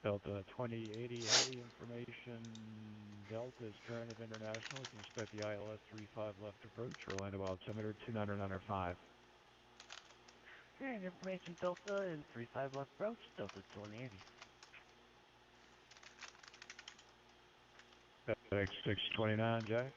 Delta 2080 heavy information. Delta is current of international. You can expect the ILS 35 left approach, Orlando altimeter 2995. Current information Delta is 35 left approach, Delta 2080. FedEx 629, Jax.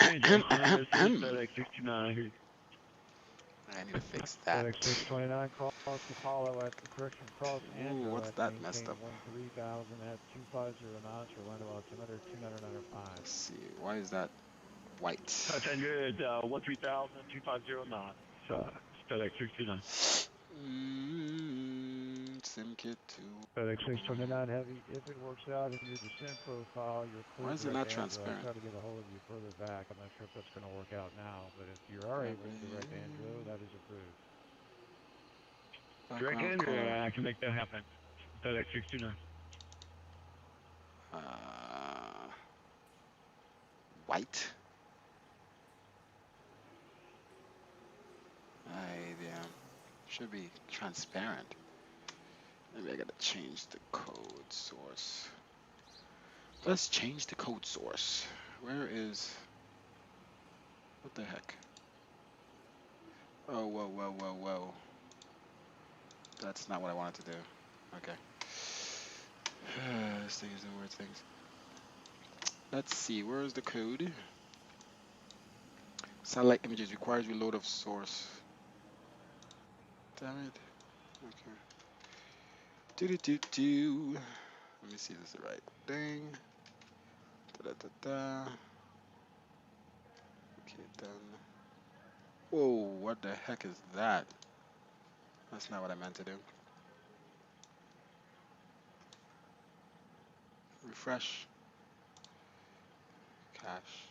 Hey, Justin, this is FedEx 69. I need to fix that. FedEx 629, cross Apollo at the correction, cross Ooh, Andrew what's at that messed maintain up? 3000 at 250 knots, Orlando altimeter 2995. Let's see, why is that white? Touch Andrew at 3000, 250 knots. FedEx 69. SimKit 2. FedEx 629 Heavy, if it works out in your descent profile, you're Why clear is it direct not to Andrew. I transparent? tried to get a hold of you further back. I'm not sure if that's going to work out now, but if you are able to direct Andrew, that is approved. Direct Background Andrew, color. I can make that happen. FedEx 629. White. Damn. Should be transparent. Maybe I gotta change the code source. Let's change the code source. Where is... What the heck? Oh, whoa, whoa, whoa, whoa. That's not what I wanted to do. Okay. This thing is doing weird things. Let's see, where is the code? Satellite images requires reload of source. Damn it. Okay. Do. Let me see if this is the right thing. Da. Okay, done. Whoa, what the heck is that? That's not what I meant to do. Refresh. Cache.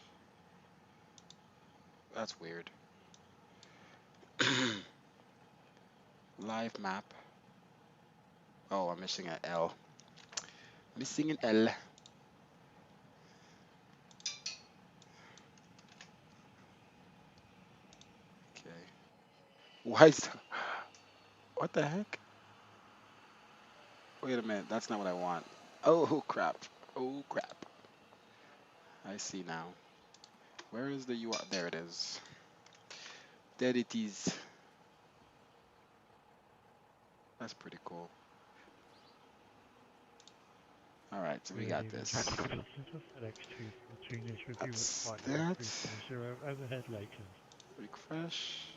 That's weird. Live map. Oh, I'm missing an L. Missing an L. Okay. Why is... What the heck? Wait a minute, that's not what I want. Oh, crap. Oh, crap. I see now. Where is the URL? There it is. There it is. That's pretty cool. Alright, so we got this. That's that. Refresh.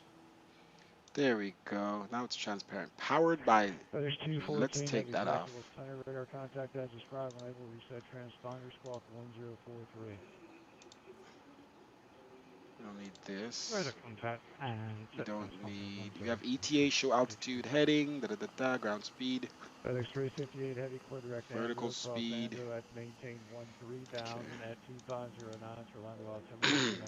There we go. Now it's transparent. Powered by... Let's take that off. Radar contact as described. Enable reset transponder squawk 1043. We don't need this. Radar contact and You don't need... You have ETA, show altitude, heading, ground speed. FedEx 358 heavy clear direct Vertical Andrew, speed. Andrew at maintain 3000 at 250 knots, Orlando altimeter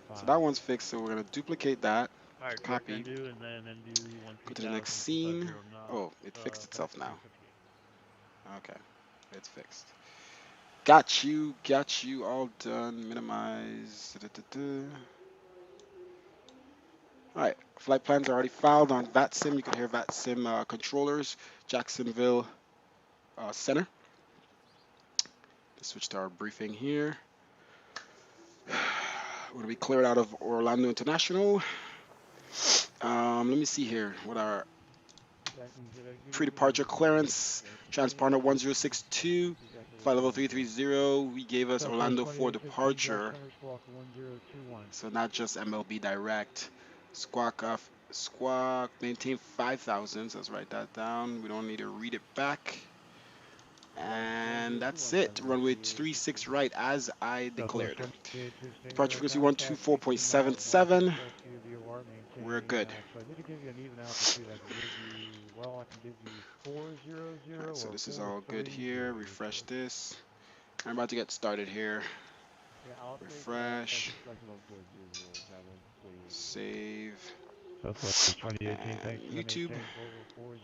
995. So that one's fixed, so we're going to duplicate that. Alright, Copy. Undo and then undo 13000. Go to the next scene. Oh, it fixed itself now. Okay, it's fixed. Got you, all done. Minimize. Alright, flight plans are already filed on Vatsim. You can hear Vatsim controllers, Jacksonville Center. Let's switch to our briefing here. We're going to be cleared out of Orlando International. Let me see here what our pre-departure clearance, transponder 1062, flight level 330. We gave us Orlando for departure, so not just MLB direct. Squawk, maintain 5,000, so let's write that down. We don't need to read it back. And that's it. Runway 36 right as I declared. Departure frequency 124.77. We're good. Right, so this is all good here. Refresh this. I'm about to get started here. Refresh. Save. Southwest 2018, And thanks for the YouTube. maintain Volvo 400.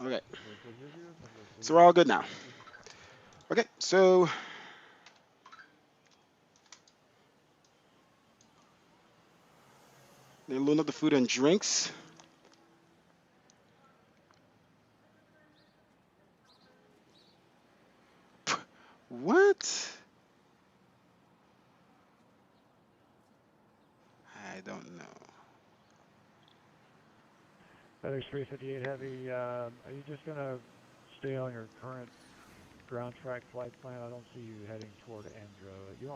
Okay. Southwest 00, Southwest So we're all 00. good now. Okay, so they load up the food and drinks. What? I don't know. FedEx 358 Heavy, are you just going to stay on your current ground track flight plan? I don't see you heading toward Andro. You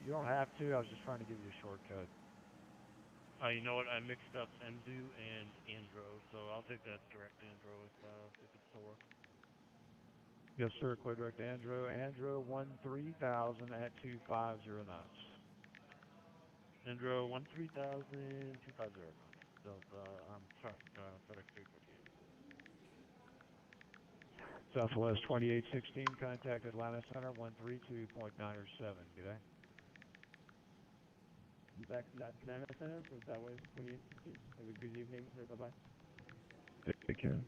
don't have to. I was just trying to give you a shortcut. You know what? I mixed up Endu and Andro, so I'll take that direct Andro if it still works. Yes, sir. Clear direct Andro. Andro 13,000 at 250 knots. Andro 13,250 knots. Delta, sorry, FedEx 358. Southwest 2816, contact Atlanta Center 132.907. Good day. Back to that Atlanta Center for Southwest 2816. Have a good evening, sir. Bye-bye. Take care.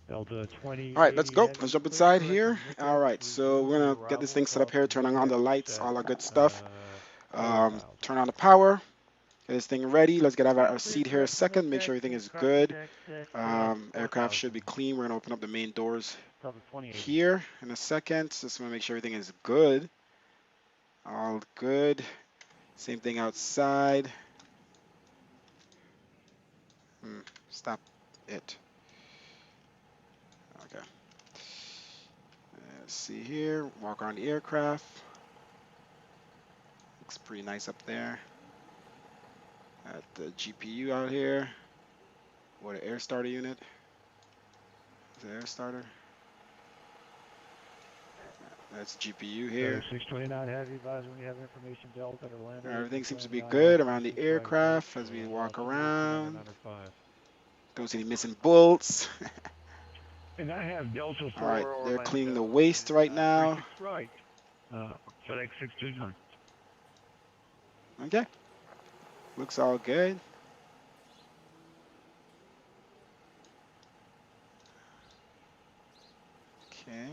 Delta All right, let's 2080 go. Heavy, Let's jump clear inside direct here. All Nico right, so 30, we're gonna get this arrival thing set up across here, the turning on the apex lights, at all that good stuff. 4,000. Turn on the power. Get this thing ready. Let's get our seat here a Correction second. Make contact, sure everything is copy good. check, set, Aircraft should 4,000. be clean. We're gonna open up the main doors Delta 2080. here in a second. Just wanna make sure everything is good. All good. Same thing outside. Stop it. Okay. Let's see here. Walk around the aircraft. Looks pretty nice up there. At the GPU out here. Or the air starter unit. Is it air starter? That's GPU here. 629 Heavy, advise when you have information Delta to land. Everything seems to be good around the aircraft as we walk around. 905. Don't see any missing bolts. And I have Delta All right, 4 they're cleaning the Orlando, waste right now. 36 right. FedEx 629. Okay, looks all good. Okay.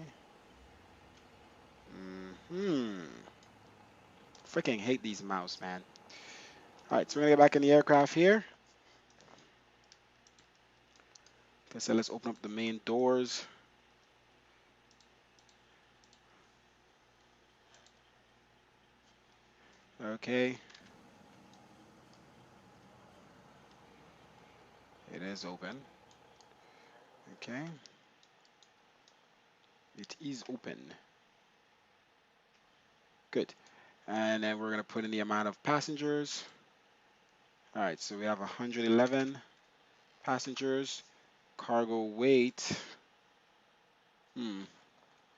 Freaking hate these mouse, man. All right, so we're gonna get back in the aircraft here. Okay, so let's open up the main doors. Okay. It is open. Okay. It is open. Good. And then we're gonna put in the amount of passengers. All right, so we have 111 passengers. Cargo weight. I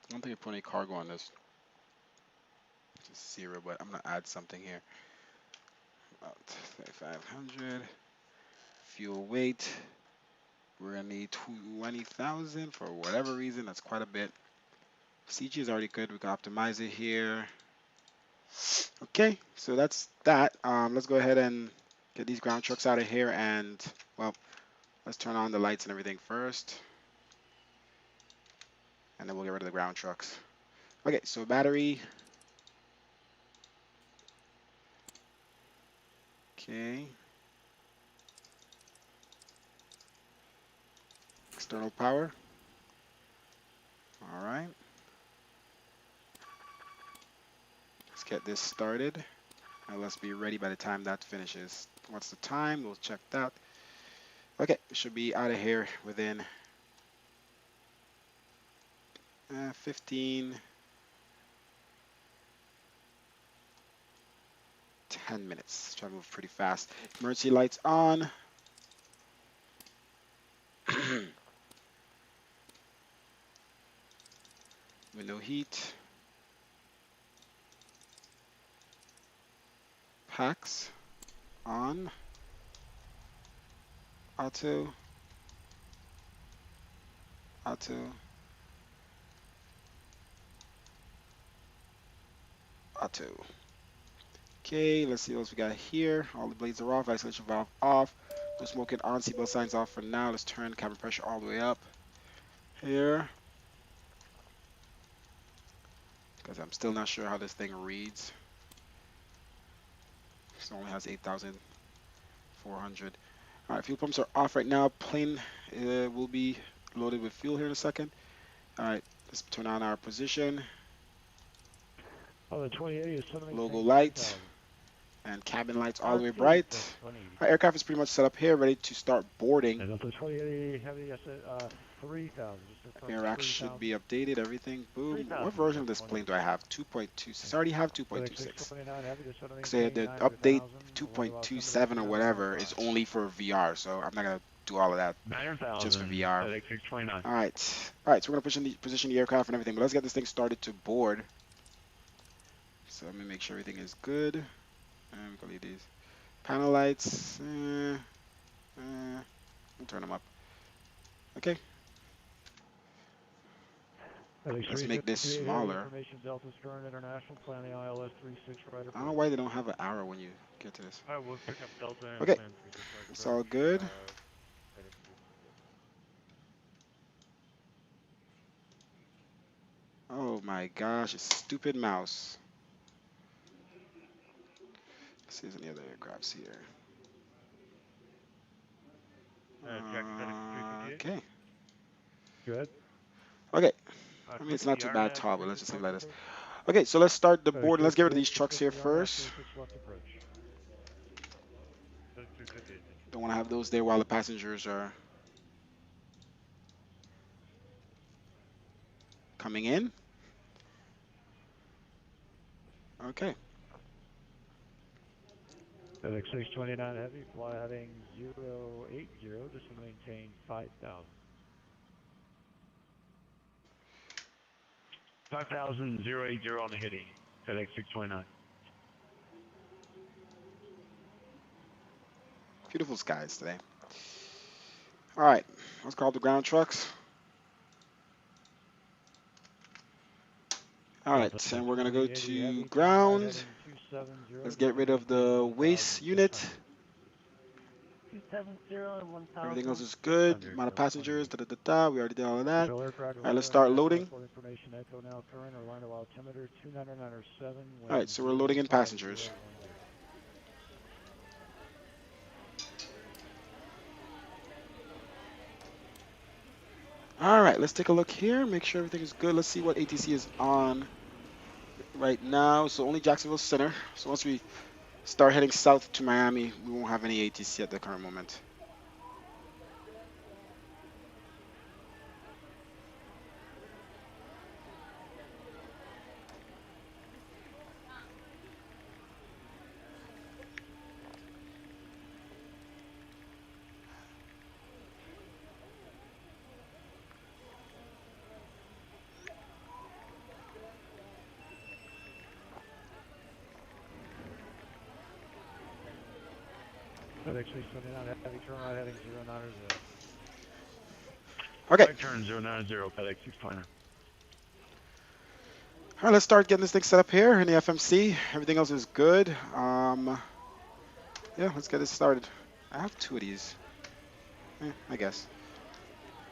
don't think I put any cargo on this. Just 0, but I'm gonna add something here. About 3,500. Fuel weight. We're gonna need 20,000 for whatever reason. That's quite a bit. CG is already good. We can optimize it here. Okay, so that's that. Let's go ahead and get these ground trucks out of here, and well, let's turn on the lights and everything first, and then we'll get rid of the ground trucks. Okay, so battery. Okay. External power. All right. Let's get this started, and let's be ready by the time that finishes. What's the time? We'll check that. Okay, it should be out of here within 10 minutes. Try to move pretty fast. Emergency lights on. Window heat. Packs on. Auto. Auto. Auto. Okay, let's see what else we got here. All the blades are off, isolation valve off. No smoking on, seatbelt signs off for now. Let's turn cabin pressure all the way up here. Because I'm still not sure how this thing reads. It only has 8,400. All right, fuel pumps are off right now. Plane will be loaded with fuel here in a second. All right, let's turn on our position. Oh, the 2080 is suddenly Logo saying light 3,000. and cabin lights all the way RT bright. says 180. Our aircraft is pretty much set up here, ready to start boarding. And the 2080 heavy, I said 3,000. Just confirm Air racks 3,000. should be updated, everything. Boom. 3,000. What version of this plane do I have? 2.26. I already have 2.26. 29 heavy, just suddenly Because saying the 900,000. update We'll allow 2.27 or whatever is only for VR, so I'm not going to do all of that 900,000. just for VR. At X629. All right, so we're going to position the aircraft and everything, but let's get this thing started to board. So let me make sure everything is good. And we'll leave these panel lights. We'll turn them up. Okay. Let's make this smaller. I don't know why they don't have an arrow when you get to this. I will pick up Delta and Okay. plan 365 It's all good. Oh my gosh, it's stupid mouse. Let's see if there's any other aircrafts here. Okay. Good. Okay. I mean, it's not too bad tall, but let's just leave it like this. Okay, so let's start the board. Let's get rid of these trucks here first. Don't want to have those there while the passengers are coming in. Okay. FedEx 629 heavy, fly heading 080, just to maintain 5,000. 5,080 on the heading. FedEx 629. Beautiful skies today. All right, let's call the ground trucks. All right, and we're going to go to ground. Let's get rid of the waste unit. 270 and 1,000. Everything else is good. Amount of passengers, We already did all of that. All right, let's start loading. All right, so we're loading in passengers. All right, let's take a look here. Make sure everything is good. Let's see what ATC is on right now. So only Jacksonville Center. So once we start heading south to Miami, we won't have any ATC at the current moment. FedEx 629 heavy, turn right heading 090. Okay. Right turn 090, FedEx 629. All right, let's start getting this thing set up here in the FMC. Everything else is good. Yeah, let's get this started. I have two of these. I guess.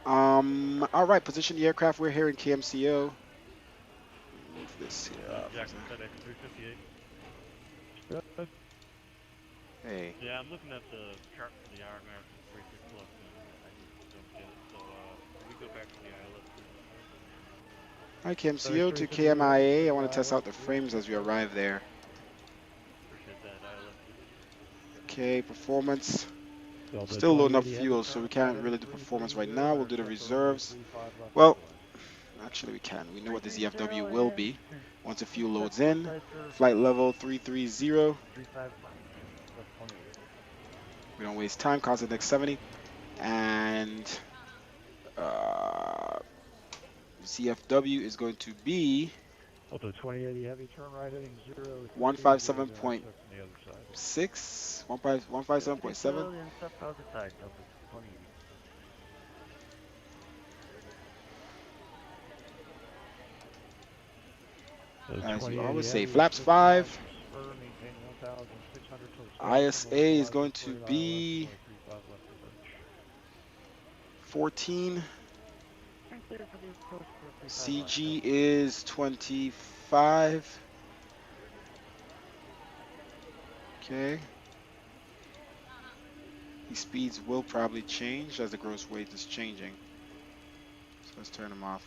All right, position the aircraft. We're here in KMCO. Move this here up. Jackson FedEx 358. Hey. Yeah, I'm looking at the chart for the RMR 36 plus, and I just don't get it. So we go back to the ILS. All right, KMCO to KMIA. I want to test out the frames as we arrive there. Appreciate that, ILS. Okay, performance. Still loading up fuel, so we can't really do performance right now. We'll do the reserves. Well, actually we can. We know what the ZFW will be once the fuel loads in. Flight level 330. We don't waste time. Cause next 70. And CFW is going to be 157.6, 157.7. So as you 2080 always say. heavy, Flaps 6 miles 5. from spur, maintain 1,600 to establish on ISA the is localizer, going to 48 ILS, be runway 35 left approach. 14. And clear for the approach for 35 left. CG is 25. Okay. These speeds will probably change as the gross weight is changing. So let's turn them off.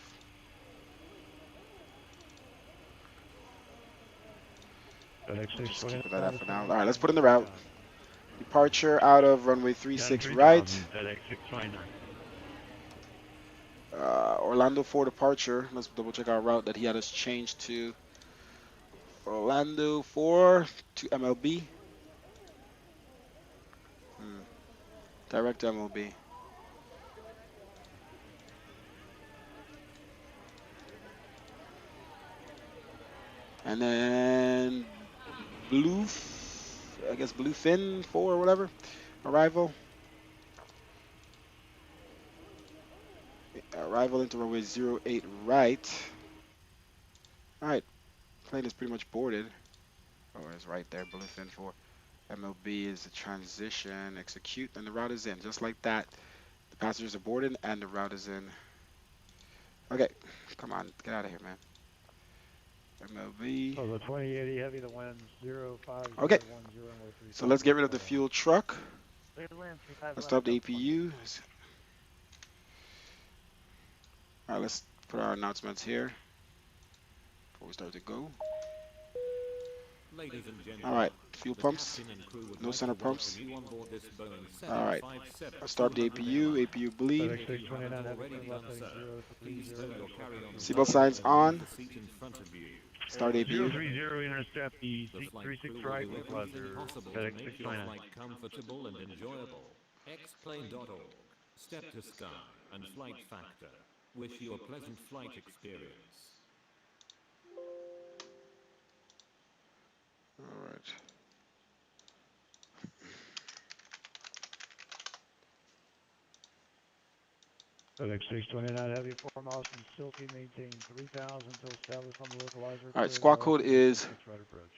We'll just keep it like that for now. All right, let's put in the route. Departure out of runway 36 right. FedEx 629. Orlando for departure. Let's double check our route that he had us change to. Orlando 4 to MLB. Direct MLB. And then I guess Bluefin 4 or whatever. Arrival. Arrival into runway 08 right. Alright, plane is pretty much boarded. Oh, it's right there, Bluefin 4. MLB is a transition, execute, and the route is in. Just like that, the passengers are boarded and the route is in. Okay, come on, get out of here, man. MLB. So the 2080 heavy, the wind 05010, Okay, runway 35. so let's get rid of the fuel truck. Clear to land, 35 Let's left, stop the Delta 1. APU. Alright, let's put our announcements here before we start to go. Ladies and gentlemen, Alright, fuel pumps. No center pumps. Alright, let's start the APU. APU bleed. FedEx 629 heavy, turn left heading 030. Seatbelt signs on. Start APU. 030 intercept the 36 right localizer. FedEx 629. comfortable and enjoyable. xplane.org. Step to sky and flight factor. Wish you a pleasant flight experience. Alright. FedEx 629 heavy, 4 miles from Silky, maintain 3,000 until established on the localizer. Alright, squawk code is right approach.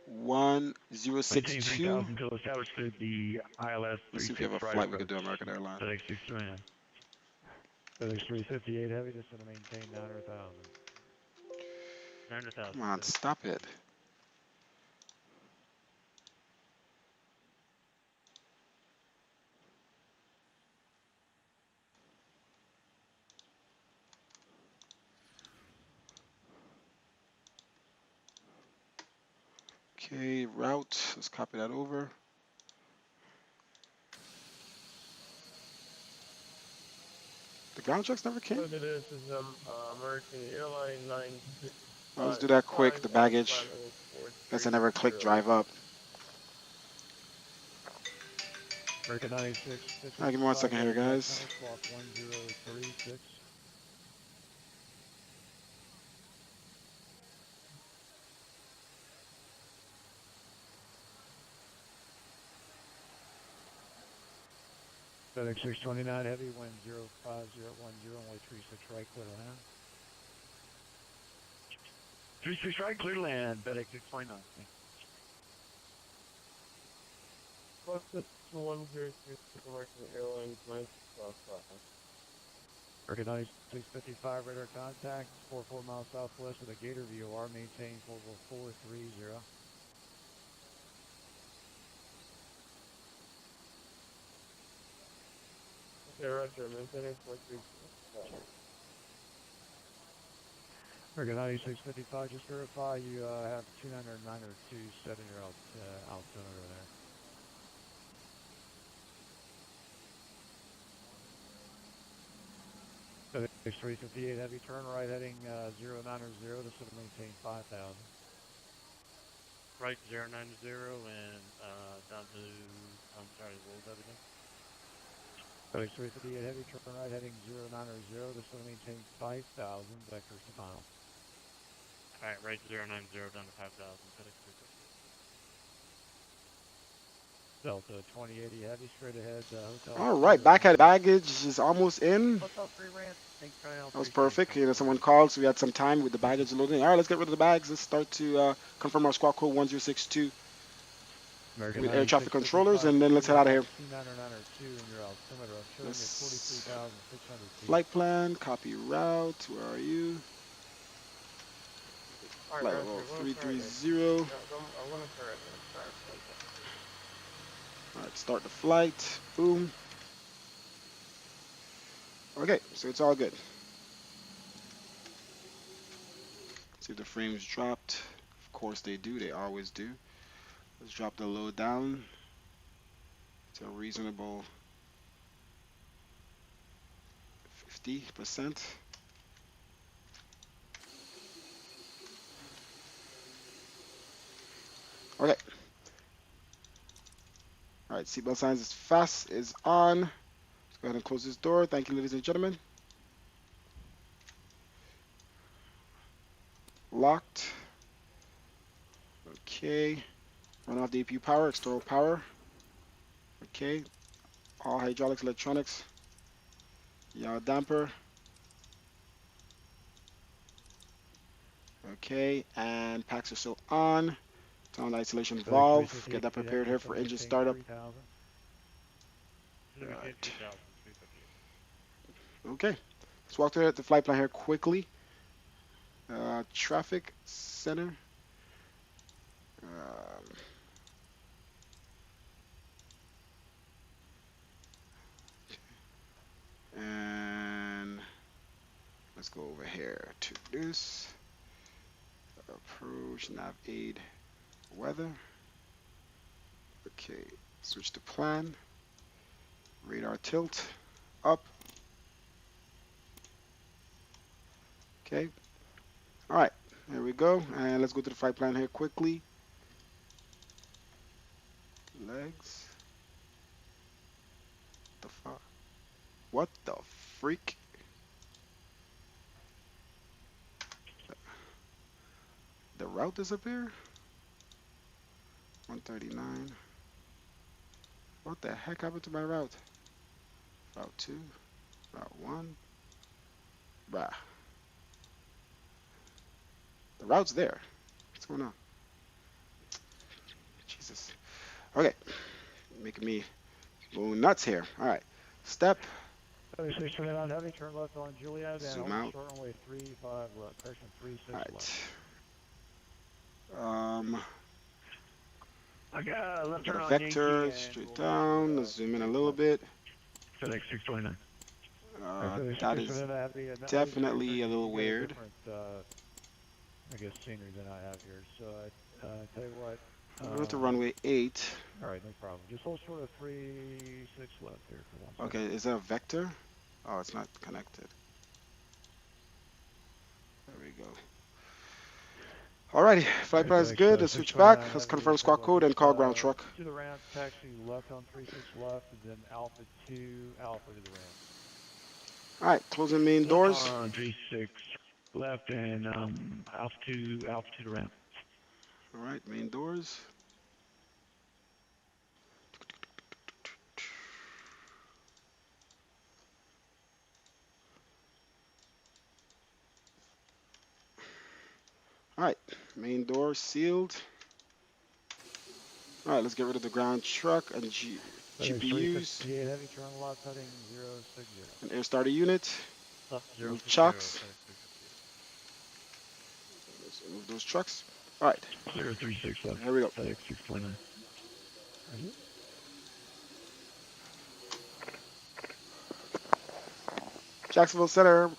1062. 3,000 until established to the ILS. Let's see if we have a flight we could do American Airlines. FedEx 629. FedEx 358 heavy, just going to maintain 900,000. 900,000. Come on, stop it. Okay, route. Let's copy that over. The ground checks never came? Look at this, is American Airline 9. Well, let's do that quick. The baggage. Guess I never clicked drive up. American 96. Alright, give me 1 second here, guys. Squawk 1036. FedEx 629 heavy, wind 05010, only 36 right, clear to land. 36 right, clear to land. FedEx 629. Plus the 103 American Airlines 9. American 9655 radar contact, 44 miles southwest of the Gator VOR, maintain 430. Okay, Roger, maintaining 43. American 9655, just verify you have 209 or 27 year altimeter there. FedEx 358 heavy, turn right heading 090 to maintain 5,000. Right 090 and down to, I'm sorry, what was that again? FedEx 358 heavy, turn right heading 090 to maintain 5,000, vectors to final. Alright, right 090 down to 5,000. FedEx 358. Delta 2080 Heavy, straight ahead, Hotel All right, Kilo back at India. baggage is almost in. What's up, free rant? Thanks, Kyle. That was Appreciate it. perfect. You know, someone called, so we had some time with the baggage loading. All right, let's get rid of the bags. Let's start to confirm our squad code 1062 American with air traffic 9655, controllers, and then let's head out of here. C90902 in your altimeter. I'm showing you Let's 43,600 feet. flight plan, copy route. Where are you? Alright, Flight guys, level we're going to 330. I'm going to start it. All right, start the flight. Boom. Okay, so it's all good. See if the frames dropped. Of course they do. They always do. Let's drop the load down to a reasonable 50%. Okay. All right, seatbelt signs is fast is on. Let's go ahead and close this door. Thank you, ladies and gentlemen. Locked. Okay. Run off the APU power, external power. Okay. All hydraulics, electronics. Yaw damper. Okay, and packs are still on. Turn on the isolation valve. Get that prepared here for engine startup. Right. Okay. Let's walk through the flight plan here quickly. Traffic center. And let's go over here to this. Approach, nav aid, weather. Okay, switch to plan. Radar tilt, up. Okay. All right, there we go. And let's go to the flight plan here quickly. Legs. The fuck? What the freak? The route disappeared? 139. What the heck happened to my route? Route 2, Route 1. Bah. The route's there. What's going on? Jesus. Okay. Making me go nuts here. All right. Step. 3629 heavy, turn left on Juliet, Zoom and out. short runway 35 left, correction 36 All left. right. I got left turn The on vector Yankee, straight and down. Let's zoom in a little bit. FedEx 629. That is definitely a little weird. Different, I guess, scenery than I have here. So I tell you what. We're going to runway 8. All right, no problem. Just hold short of 36 left here for 1 second. Okay, is that a vector? Oh, it's not connected. There we go. Alrighty, flight plan is good. Let's switch back. Let's confirm squawk code and call ground truck. To the ramp, taxi left on 36 left, and then Alpha 2, Alpha to the ramp. Alright, closing main doors. 36 left, and Alpha 2 to the ramp. Alright, main doors. Alright, main door sealed. Alright, let's get rid of the ground truck and GPUs. Heavy turn left heading 060. An air starter unit. Zero Chucks. Let's move those trucks. Alright. 036 left. Here we go. FedEx 629. Jacksonville Center,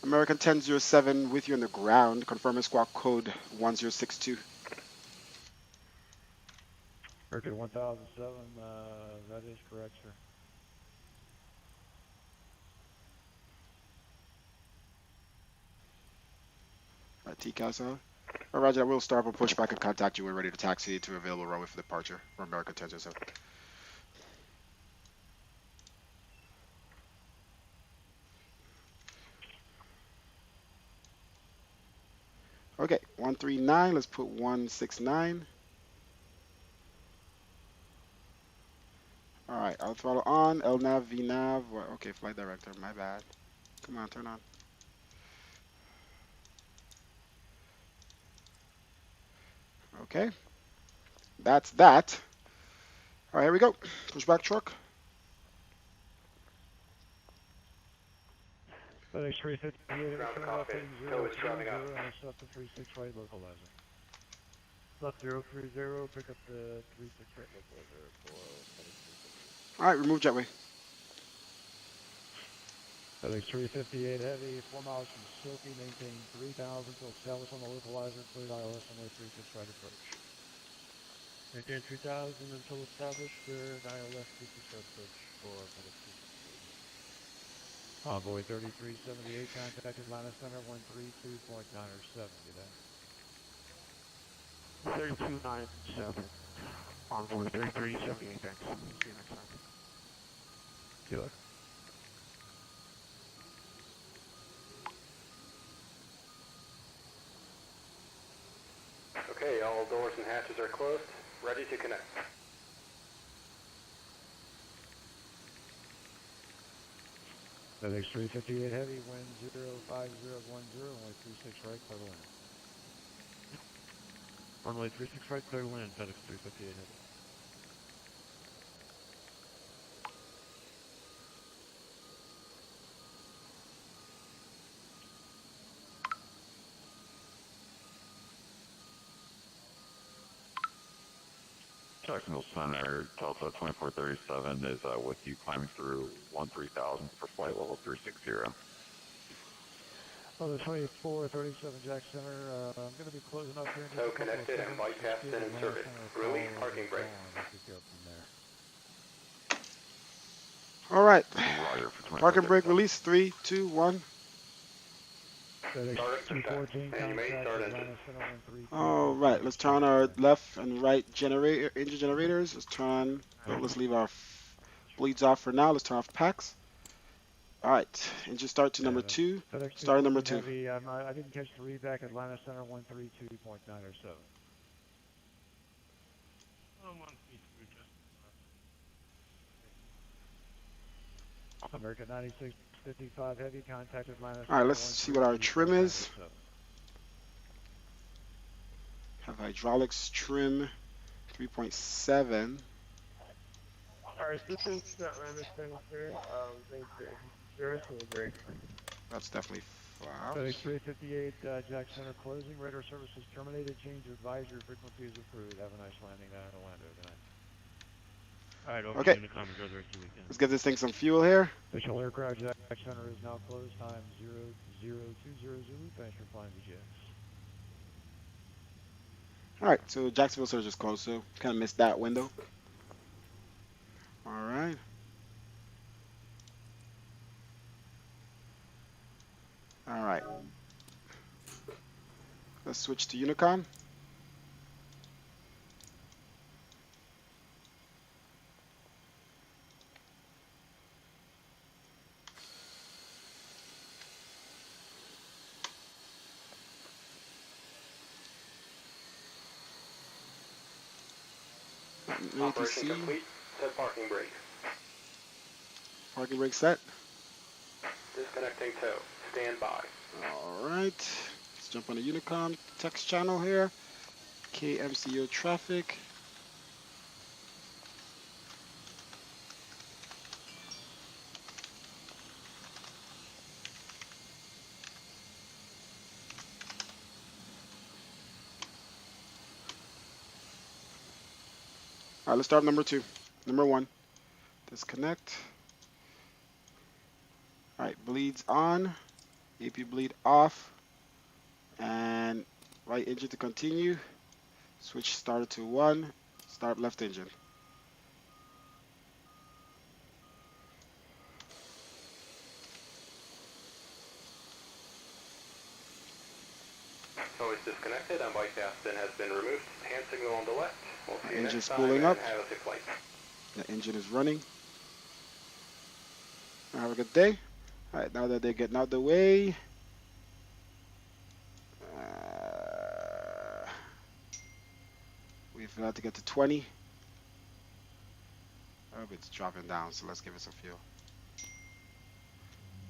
American 1007 with you on the ground. Confirming squawk code 1062. American 1007, that is correct, sir. Alright, TCAS on. Alright, Roger, I will start up a pushback and contact you when ready to taxi to available runway for departure for American 1007. Okay, 139, let's put 169. auto throttle on. LNAV, VNAV. Okay, flight director. My bad. Come on, turn on. Okay. That's that. All right, here we go. Push back truck. FedEx 358, return up heading 030 and accept the 36 right localizer. Left 030, pick up the 36 right localizer for FedEx 358. All right, remove jetway. FedEx 358 heavy, 4 miles from Silky, maintain 3000 till establish on the localizer, cleared ILS runway 36 right approach. Maintain 3000 until established, cleared ILS 36 right approach for FedEx 358. Envoy 3378, contact Atlanta Center 132.907, get that? 3297. Envoy 3378, thanks. See you next time. See you later. Okay, all doors and hatches are closed. Ready to connect. FedEx 358 heavy, wind 05010, runway 36 right, clear to land. Runway 36 right, clear to land, FedEx 358 heavy. Jacksonville Center, Delta 2437 is with you climbing through 13,000 for flight level 360. On the 2437 Jack Center, I'm going to be closing up here in just So a couple of connected and seconds. bypass Just in give service. Atlanta Center a Release call parking and brake. we could go from there. All right. Roger for Parking brake 2437. release. 3, 2, 1. FedEx Start at 214, and you may contact start Atlanta engine. Center 132. All right. Let's turn on our left and right generator engine generators. Let's turn on. Oh, let's leave our bleeds off for now. Let's turn off packs. All right. Engine start to number 2. FedEx Start number 2. heavy, I didn't catch the read back Atlanta Center 132.907. American 9655 heavy, contact Atlanta Center. All right. Let's see what our trim is. 132.907. Have hydraulics trim 3.7. Alright, this is Atlanta Center. Thanks for service and break. That's definitely FedEx flaps. 358, Jack Center closing. Radar service is terminated. Change of advisory frequency is approved. Have a nice landing down in Orlando. Good night. Alright, over Okay. to Unicom, enjoy the rest of your weekend. Let's give this thing some fuel here. Official aircraft Jack Center is now closed. Time 0020 Zulu. Thanks for flying VGX. All right. So Jacksonville Surge is closed. So kind of missed that window. All right. All right. Let's switch to Unicom. Operation ATC. complete. Set parking brake. Parking brake set. Disconnecting tow. Stand by. All right. Let's jump on the Unicom text channel here. KMCO traffic. All right, let's start number 2. Number 1. Disconnect. All right, bleeds on. AP bleed off. And right engine to continue. Switch starter to 1. Start left engine. So it's disconnected and bypass in has been removed. Hand signal on the left. We'll see you Engine next time spooling and up. have a safe flight. The engine is running. Have a good day. All right, now that they're getting out the way, we've got to get to 20. I hope it's dropping down, so let's give it some fuel.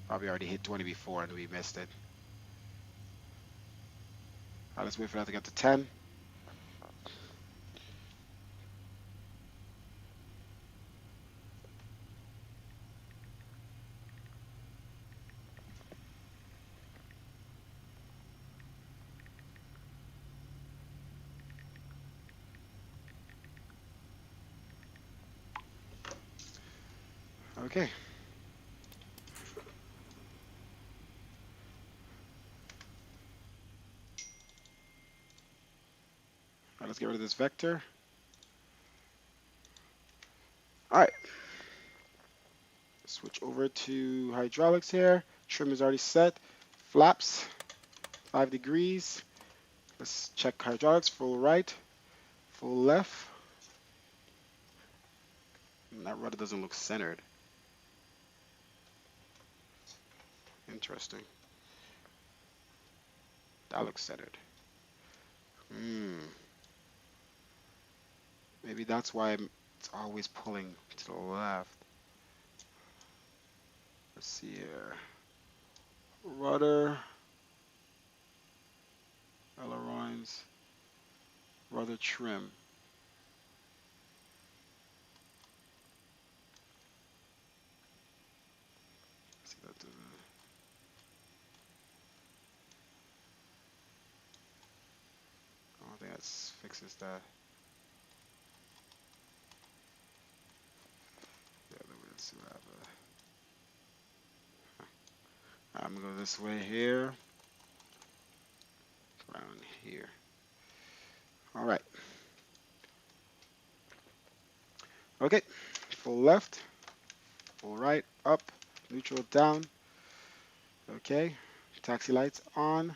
Probably already hit 20 before and we missed it. Alright, let's wait for that to get to 10. Okay. Alright, let's get rid of this vector. Alright. Switch over to hydraulics here. Trim is already set. Flaps, 5 degrees. Let's check hydraulics, full right, full left. That rudder doesn't look centered. Interesting. That looks centered. Maybe that's why it's always pulling to the left. Let's see here. Rudder, ailerons, rudder trim. See that doesn't. I don't think that fixes that. The other way, let's see what happens. I'm gonna go this way here. Around here. Alright. Okay. Full left. Full right. Up. Neutral down. Okay. Taxi lights on.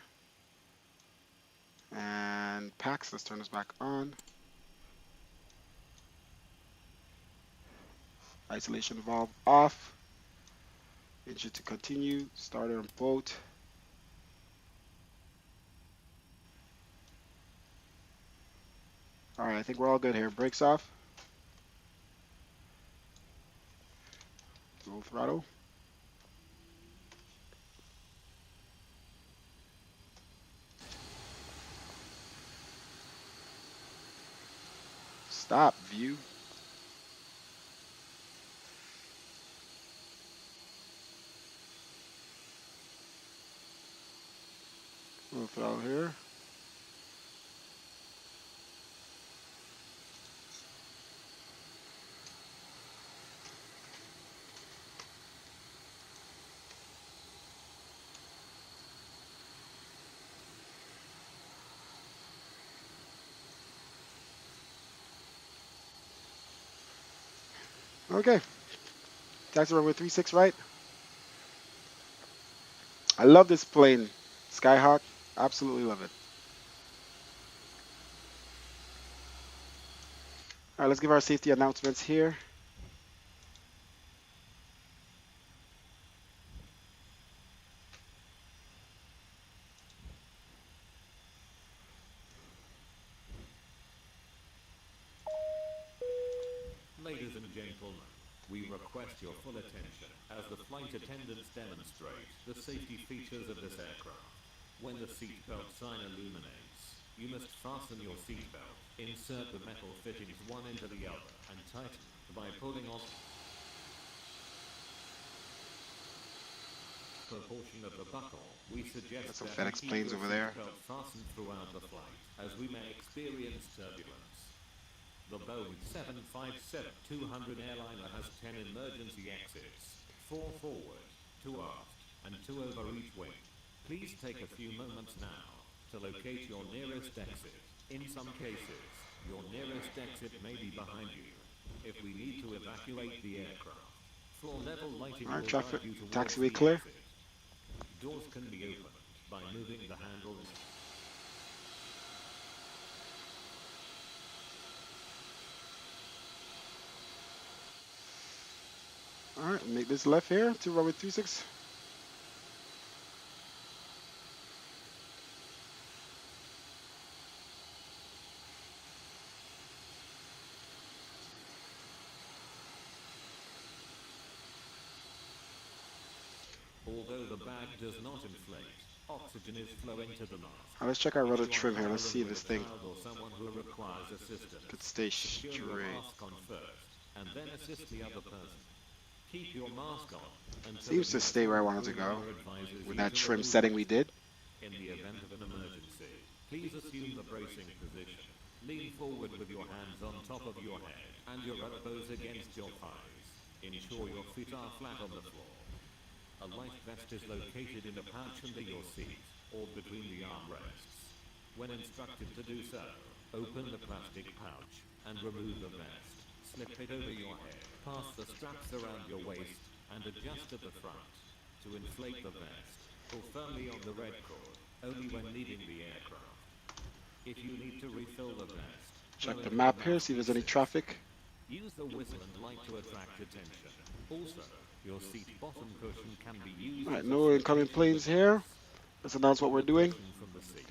And packs. Let's turn this back on. Isolation valve off. Engine to continue. Starter and boat. Alright, I think we're all good here. Brakes off. Full throttle. Stop, view. Full throttle here. Okay. Taxi runway 36 right. I love this plane. Skyhawk. Absolutely love it. Alright, let's give our safety announcements here. Ladies and gentlemen, we request your full attention as the flight attendants demonstrate the safety features of this aircraft. When the seatbelt sign illuminates, you must fasten your seatbelt, insert the metal fittings one into the other, and tighten by pulling off proportion of the buckle. We suggest Some that FedEx you keep planes your over there. seatbelt fastened throughout the flight, as we may experience turbulence. The Boeing 757-200 airliner has 10 emergency exits, 4 forward, 2 aft, and 2 over each wing. Please take a few moments now to locate your nearest exit. In some cases, your nearest exit may be behind you. If we need to evacuate the aircraft, floor level lighting Alright, will traffic. guide you towards Taxiway the clear. exit. Doors can be opened by moving the handle. Alright, make this left here to runway 36. does not inflate. Oxygen is flowing to the mask. Let's check our If rudder you are trim here. Let's see traveling this with a thing child or someone who requires assistance, could stay secure your straight. mask on first, and then assist the other person. Keep your mask on until Seems the to stay where I wanted to crew go member advises with you that to trim remove setting it. we did. In the event of an emergency, please assume the bracing position. Lean forward with your hands on top of your head and your elbows against your thighs. Ensure your feet are flat on the floor. A life vest is located in a pouch under your seat or between the armrests. When instructed to do so, open the plastic pouch and remove the vest. Slip it over your head, pass the straps around your waist, and adjust at the front. To inflate the vest, pull firmly on the red cord, only when leaving the aircraft. If you need to refill the vest, Check blow the into map the here, see if there's any mouthpieces. traffic. Use the whistle and light to attract attention. Also, your seat bottom cushion can be used Alright, as a no incoming flotation planes device. here. Let's announce what Pull we're the doing. cushion from the seat.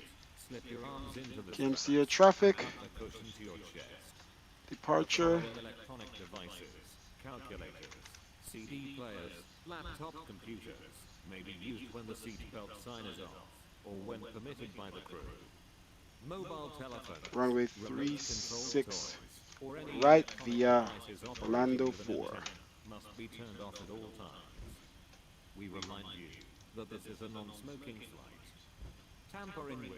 Slip your arms into the TMC straps. traffic. Cup the cushion to your chest. The Departure. following electronic devices, calculators, CD players, laptop computers, may be used when the seatbelt sign is off or when permitted by the crew. Mobile telephones, Runway remote control 36 toys, or any right electronic via devices operating Orlando with an 4. antenna must be turned off at all times. We remind you that this is a non-smoking flight. Tampering with,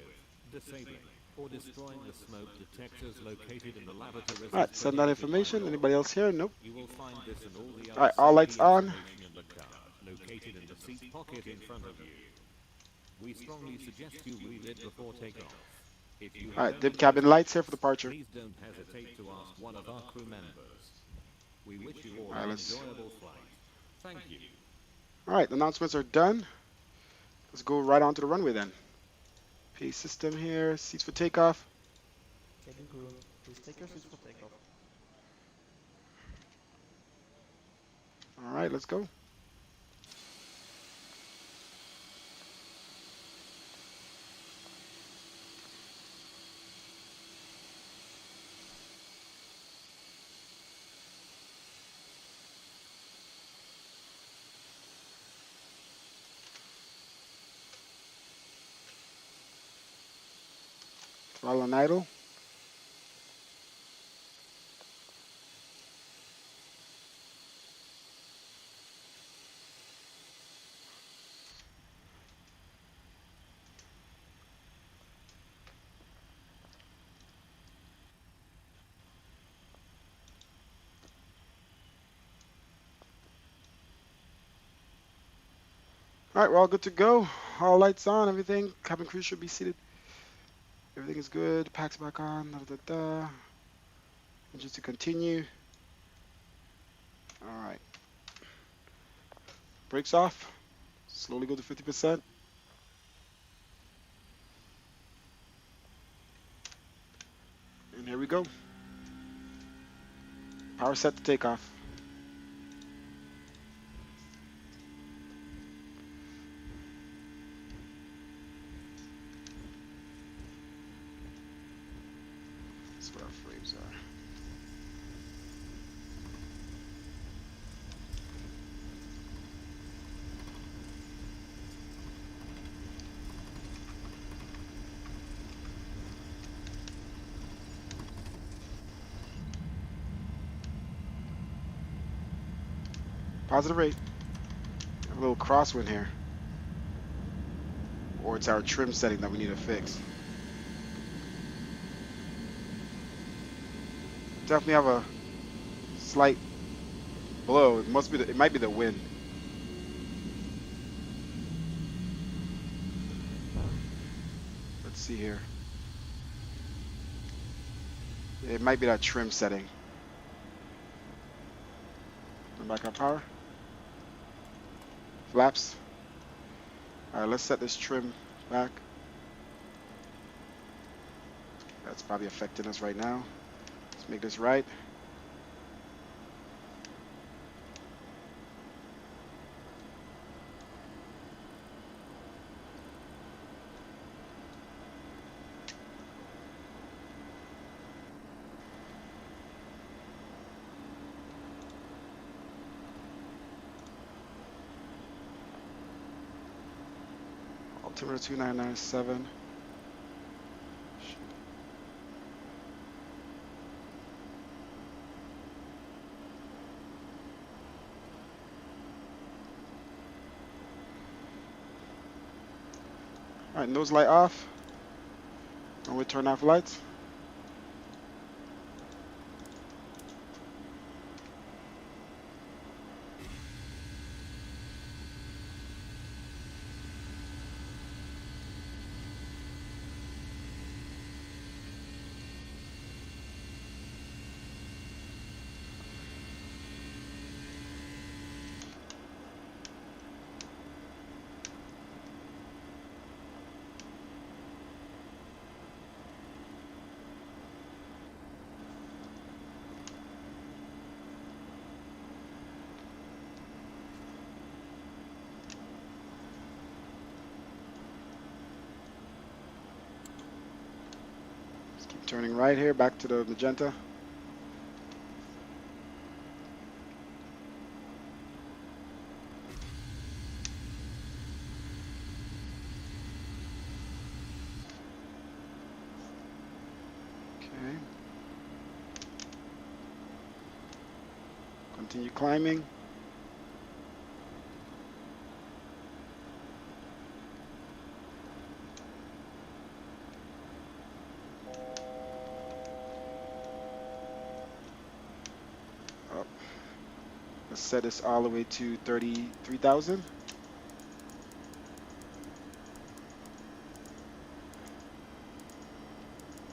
disabling, or destroying the smoke detectors located in the lavatories. Alright, send that information. Anybody else here? Nope. You will find this and all the other Alright, all lights safety on. information in the card, located in the seat pocket in front of you. We strongly suggest you read it before takeoff. If you Alright, have dim any cabin questions, lights here for departure. please don't hesitate to ask one of our crew members. We wish you all Alright, an let's- enjoyable flight. Thank you. Alright, the announcements are done. Let's go right onto the runway then. PA system here, seats for takeoff. Cabin crew, please take your seats for takeoff. Alright, let's go. Throttle and idle. Alright, we're all good to go. All lights on, everything. Cabin crew should be seated. Everything is good. Packs back on. Da, da, da. Engines to continue. Alright. Brakes off. Slowly go to 50%. And here we go. Power set to takeoff. That's what our frames are. Positive rate. A little crosswind here. Or it's our trim setting that we need to fix. Definitely have a slight blow. It must be it might be the wind. Let's see here. It might be that trim setting. Turn back on power. Flaps. Alright, let's set this trim back. That's probably affecting us right now. Let's make this right. altimeter 2997. Alright, nose light off. And we turn off lights. Just keep turning right here, back to the magenta. Okay. Continue climbing. Up. Let's set this all the way to 33,000.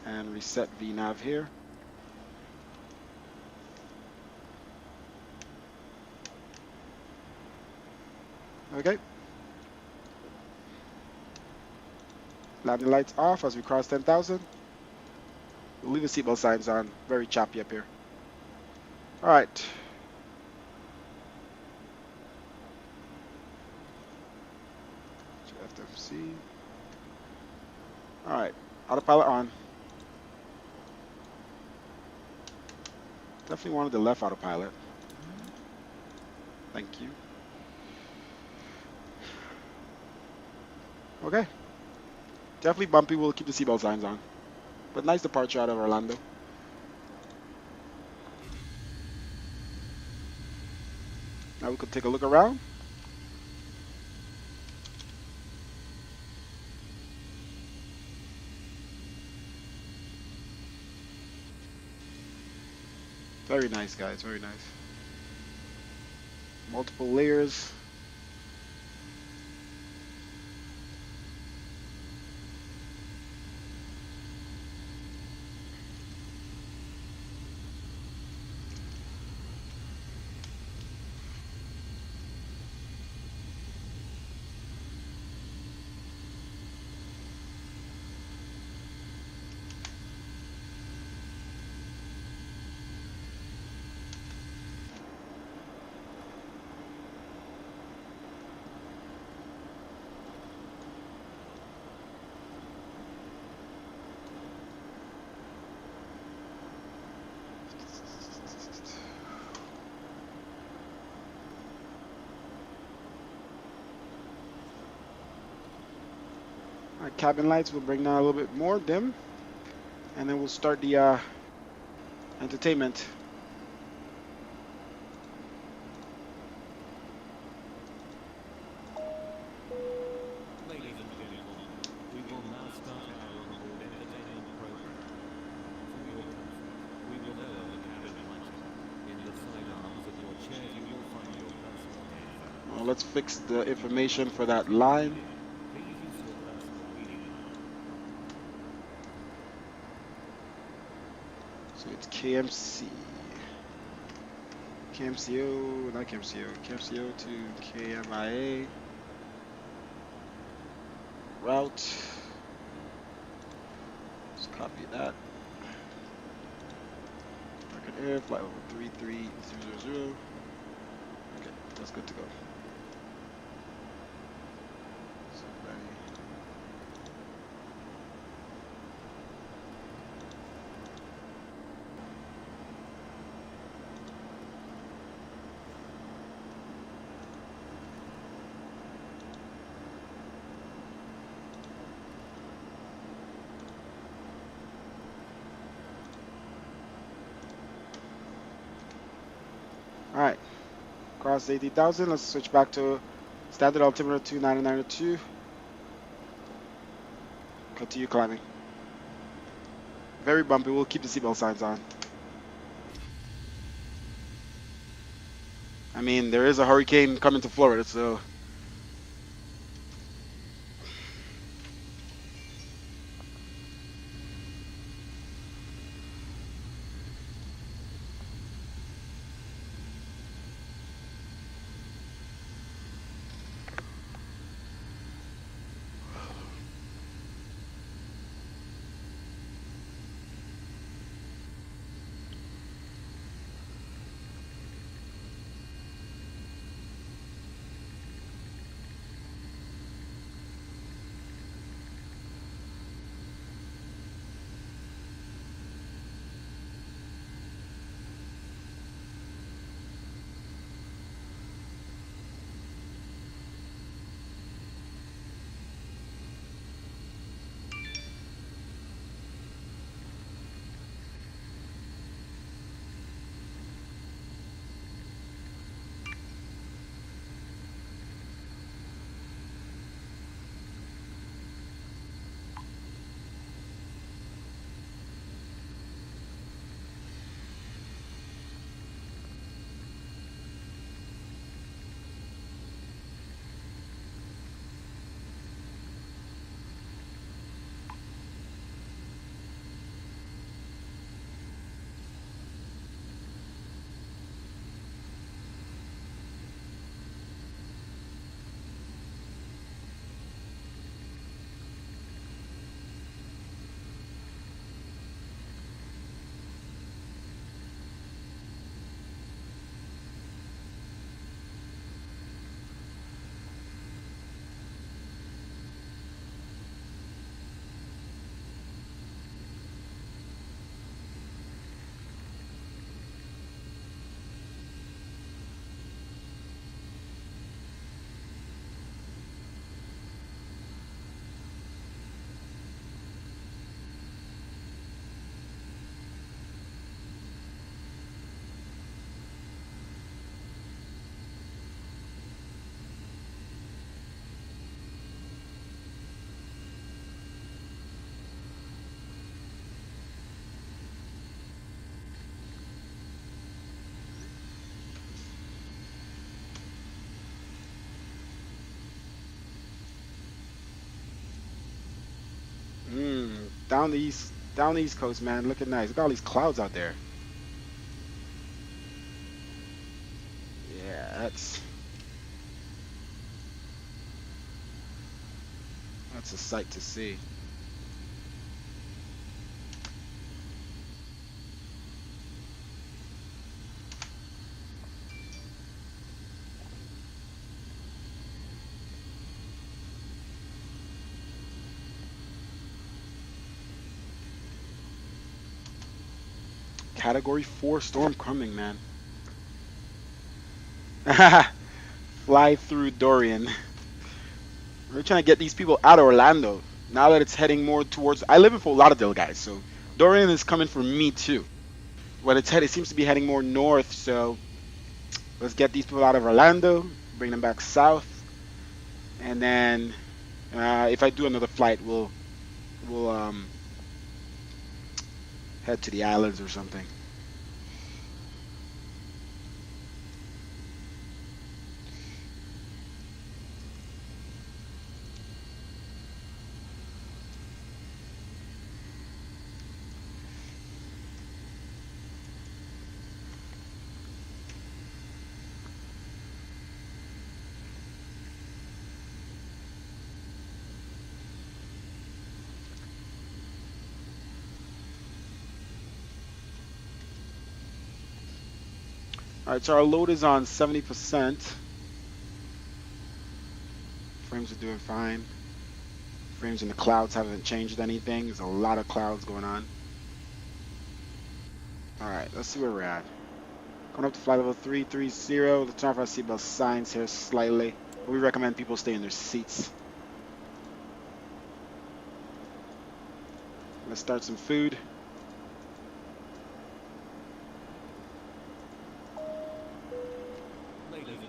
And reset VNav here. Okay. Landing lights off as we cross 10,000. We'll leave the seatbelt signs on. Very choppy up here. All right. FMC. All right. Autopilot on. Definitely wanted the left autopilot. Thank you. Okay. Definitely bumpy. We'll keep the seatbelt signs on. But nice departure out of Orlando. Now we could take a look around. Very nice, guys. Very nice. Multiple layers. Our cabin lights will bring down a little bit more dim, and then we'll start the entertainment. Ladies and gentlemen, we will now start our onboard entertainment program. For your comfort, we will lower the cabin lighting. In the side arms of your chair, you will find your personal headphones. Well, let's fix the information for that line. Please use your personal reading lamp. So it's KMC. KMCO, not KMCO. KMCO to KMIA. Route. Let's copy that. Record air, flight over 33000. Okay, that's good to go. So ready. crossed 80,000. Let's switch back to standard altimeter 29902. Continue climbing. Very bumpy. We'll keep the seatbelt signs on. I mean, there is a hurricane coming to Florida, so. Down the east coast, man. Looking nice. Look at all these clouds out there. Yeah, that's a sight to see. Category 4 storm coming, man. Fly through Dorian. We're trying to get these people out of Orlando. Now that it's heading more towards... I live in Fort Lauderdale, guys, so Dorian is coming for me, too. But it seems to be heading more north, so let's get these people out of Orlando, bring them back south, and then if I do another flight, we'll head to the islands or something. Alright, so our load is on 70%. Frames are doing fine. Frames in the clouds haven't changed anything. There's a lot of clouds going on. Alright, let's see where we're at. Going up to flight level 330. Let's turn off our seatbelt signs here slightly. We recommend people stay in their seats. Let's start some food. Ladies and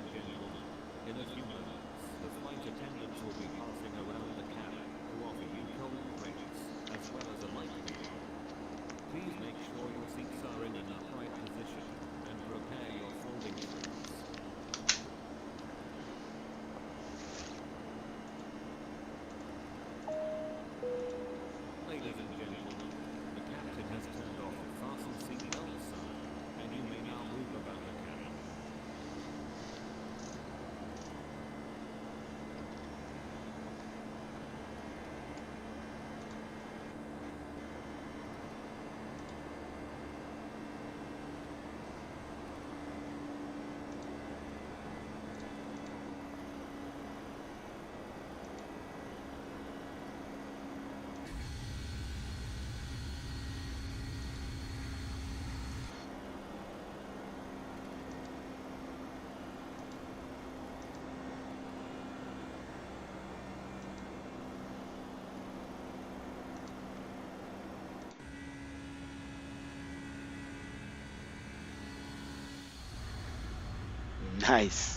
Nice.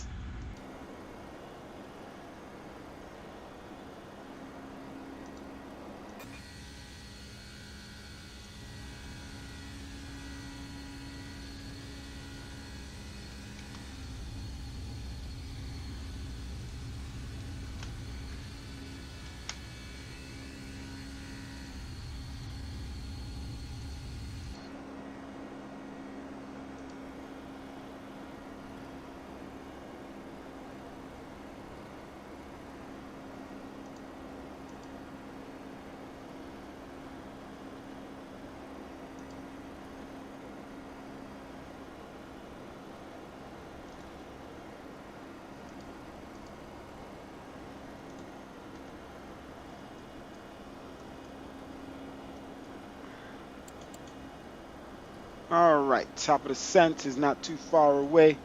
All right, top of the scent is not too far away.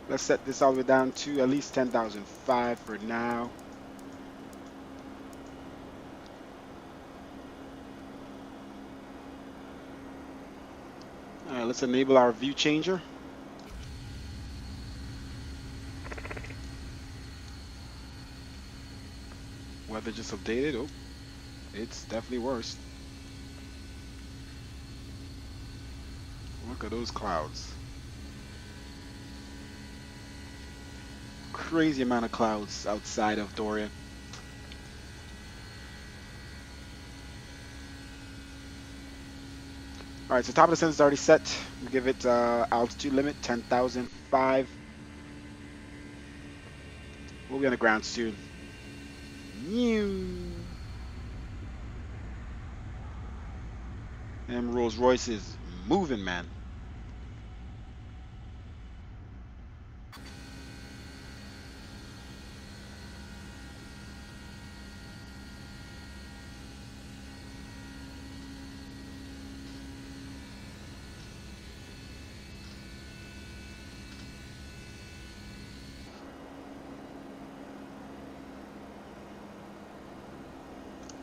Let's set this all the way down to at least 10,005 for now. All right, let's enable our view changer. Weather just updated. Oh, it's definitely worse. Look at those clouds. Crazy amount of clouds outside of Dorian. All right, so top of the scent is already set. We give it altitude limit 10,005. We'll be on the ground soon. And Rolls Royce is moving, man.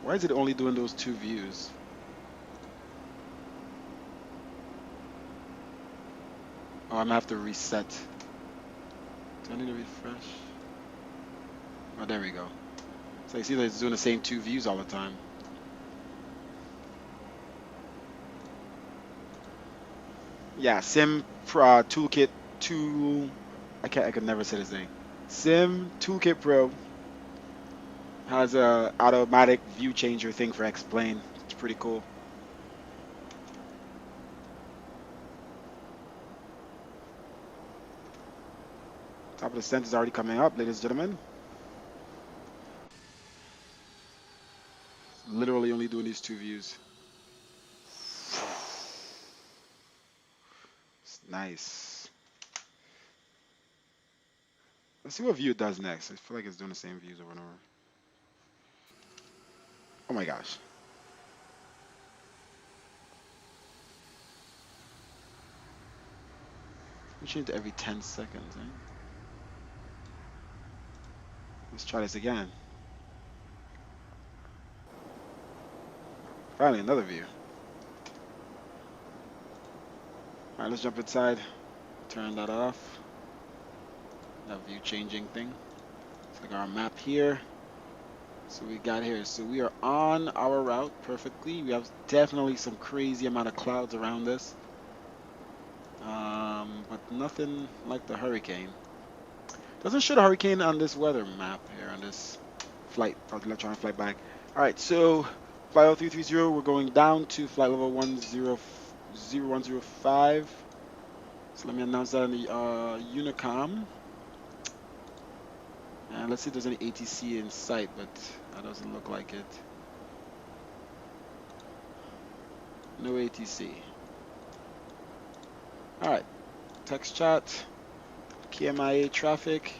Why is it only doing those two views? Oh, I'm gonna have to reset. Do I need to refresh? Oh, there we go. So you see that it's doing the same two views all the time. Yeah, Sim Toolkit Tool. I could never say this name. Sim Toolkit Pro has a automatic view changer thing for xplane. It's pretty cool. Top of the scent is already coming up, ladies and gentlemen. Literally only doing these two views. It's nice. Let's see what view it does next. I feel like it's doing the same views over and over. Oh my gosh. We change it every 10 seconds, eh? Let's try this again. Finally, another view. Alright, let's jump inside. Turn that off. That view changing thing. It's like our map here. So we got here. So we are on our route perfectly. We have definitely some crazy amount of clouds around us. But nothing like the hurricane. Doesn't show the hurricane on this weather map here on this flight, electronic flight back. Alright, so flight 0330, we're going down to flight level 105. So let me announce that on the Unicom. And let's see if there's any ATC in sight, but that doesn't look like it. No ATC. Alright, text chat, KMIA traffic.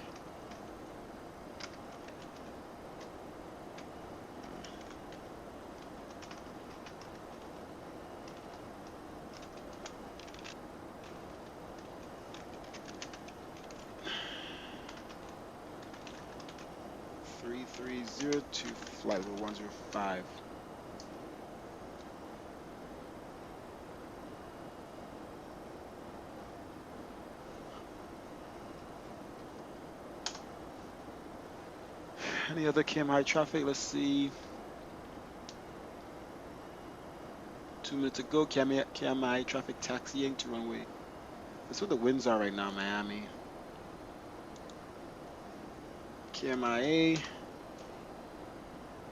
To flight level 105. Any other KMI traffic? Let's see. 2 minutes ago, KMI traffic taxiing to runway. That's what the winds are right now, Miami. KMIA.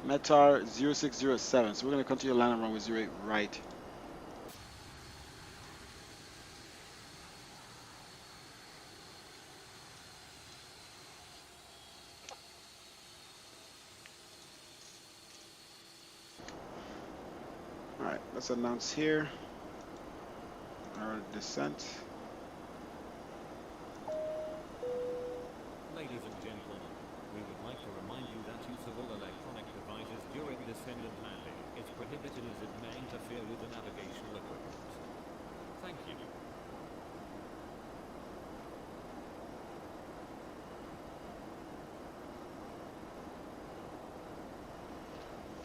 METAR 0607. So we're going to continue to land on runway 08 right. Alright, let's announce here our descent. Ladies and gentlemen, we would like to remind you that use of all electronic devices during descent and landing is prohibited as it may interfere with the navigational equipment. Thank you.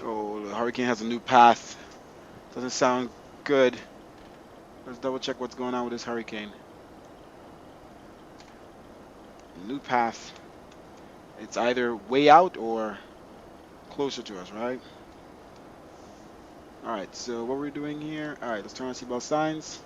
Oh, the hurricane has a new path. Doesn't sound good. Let's double check what's going on with this hurricane. New path. It's either way out or closer to us, right? Alright, so what we're doing here. Alright, let's turn on seatbelt signs.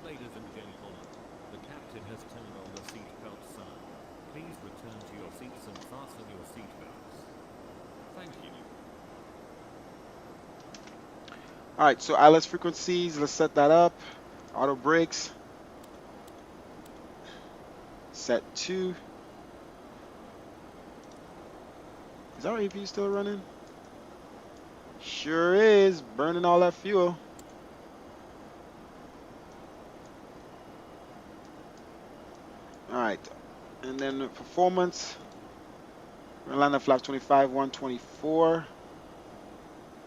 Ladies and gentlemen, the captain has turned on the seatbelt sign. Please return to your seats and fasten your seatbelts. Thank you. Alright, so ILS frequencies, let's set that up. Auto brakes. Set 2. Is our APU still running? Sure is. Burning all that fuel. Alright. And then performance. We're gonna land at flaps 25, 124.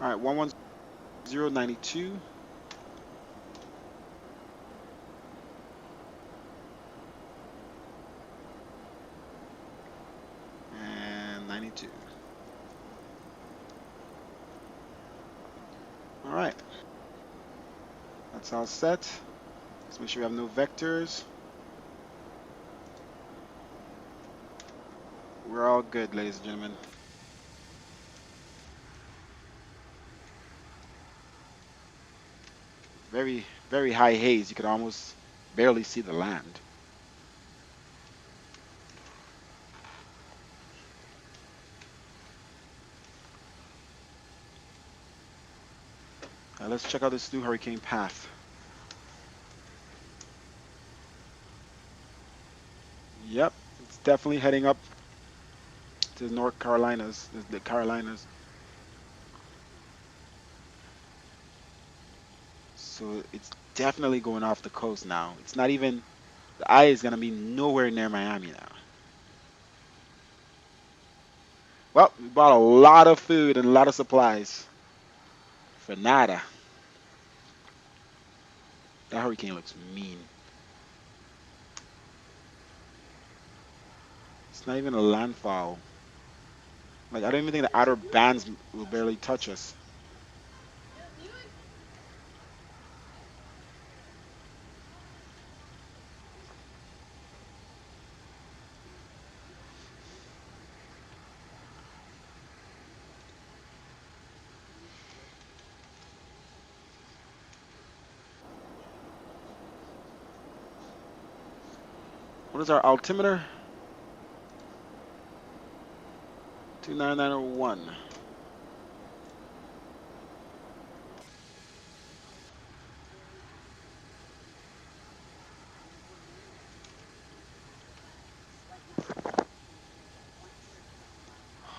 Alright, 110.92. And 92. Alright. That's all set. Let's make sure we have no vectors. We're all good, ladies and gentlemen. Very, very high haze. You could almost barely see the land. Let's check out this new hurricane path. Yep, it's definitely heading up to the North Carolinas, the Carolinas. So it's definitely going off the coast now. It's not even, the eye is going to be nowhere near Miami now. Well, we bought a lot of food and a lot of supplies for nada. That hurricane looks mean. It's not even a landfall. Like, I don't even think the outer bands will barely touch us. What is our altimeter? 29901.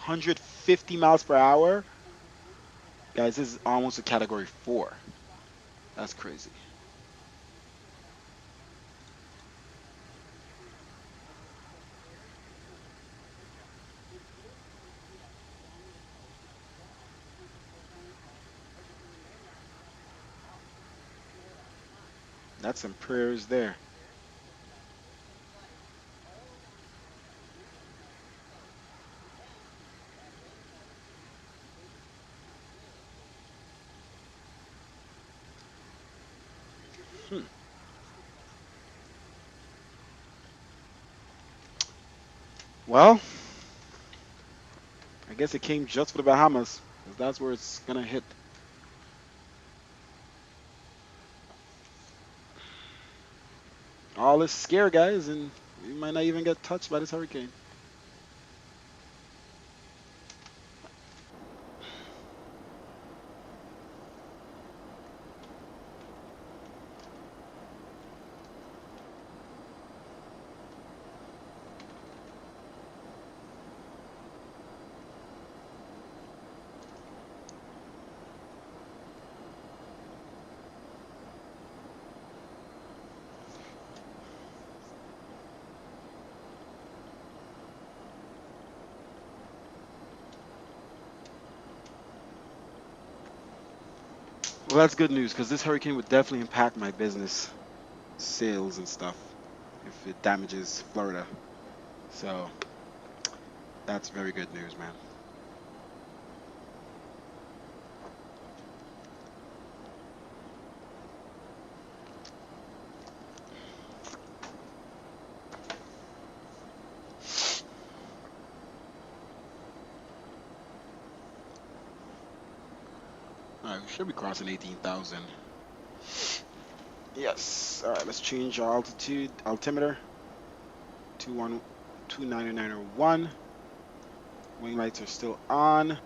$150 mph. Guys, this is almost a category 4. That's crazy. That's some prayers there. Well, I guess it came just for the Bahamas, because that's where it's gonna hit. All this scare, guys, and we might not even get touched by this hurricane. Well, that's good news, because this hurricane would definitely impact my business, sales and stuff, if it damages Florida. So that's very good news, man. All right, we should be crossing 18,000. Yes. All right, let's change our altimeter to 29901. Wing lights are still on.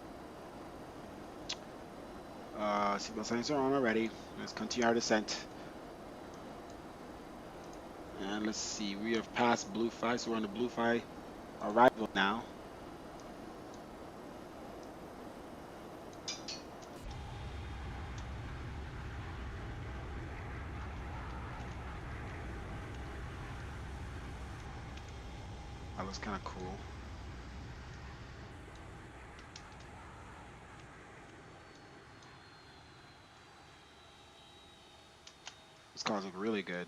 Seatbelt signs are on already. Let's continue our descent. And let's see, we have passed Blue 5, so we're on the Blue 5 arrival now. That looks kind of cool. These cars look really good.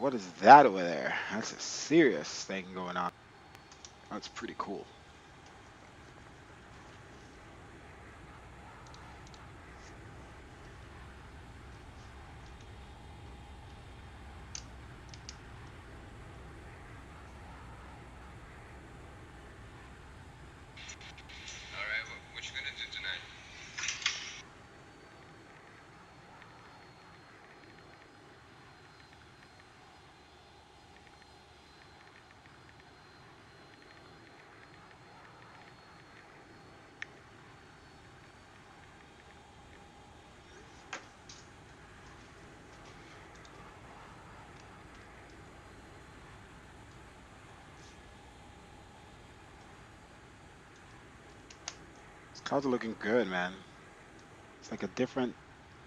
What is that over there? That's a serious thing going on. That's pretty cool. Alright, what you gonna do tonight? These clouds are looking good, man. It's like a different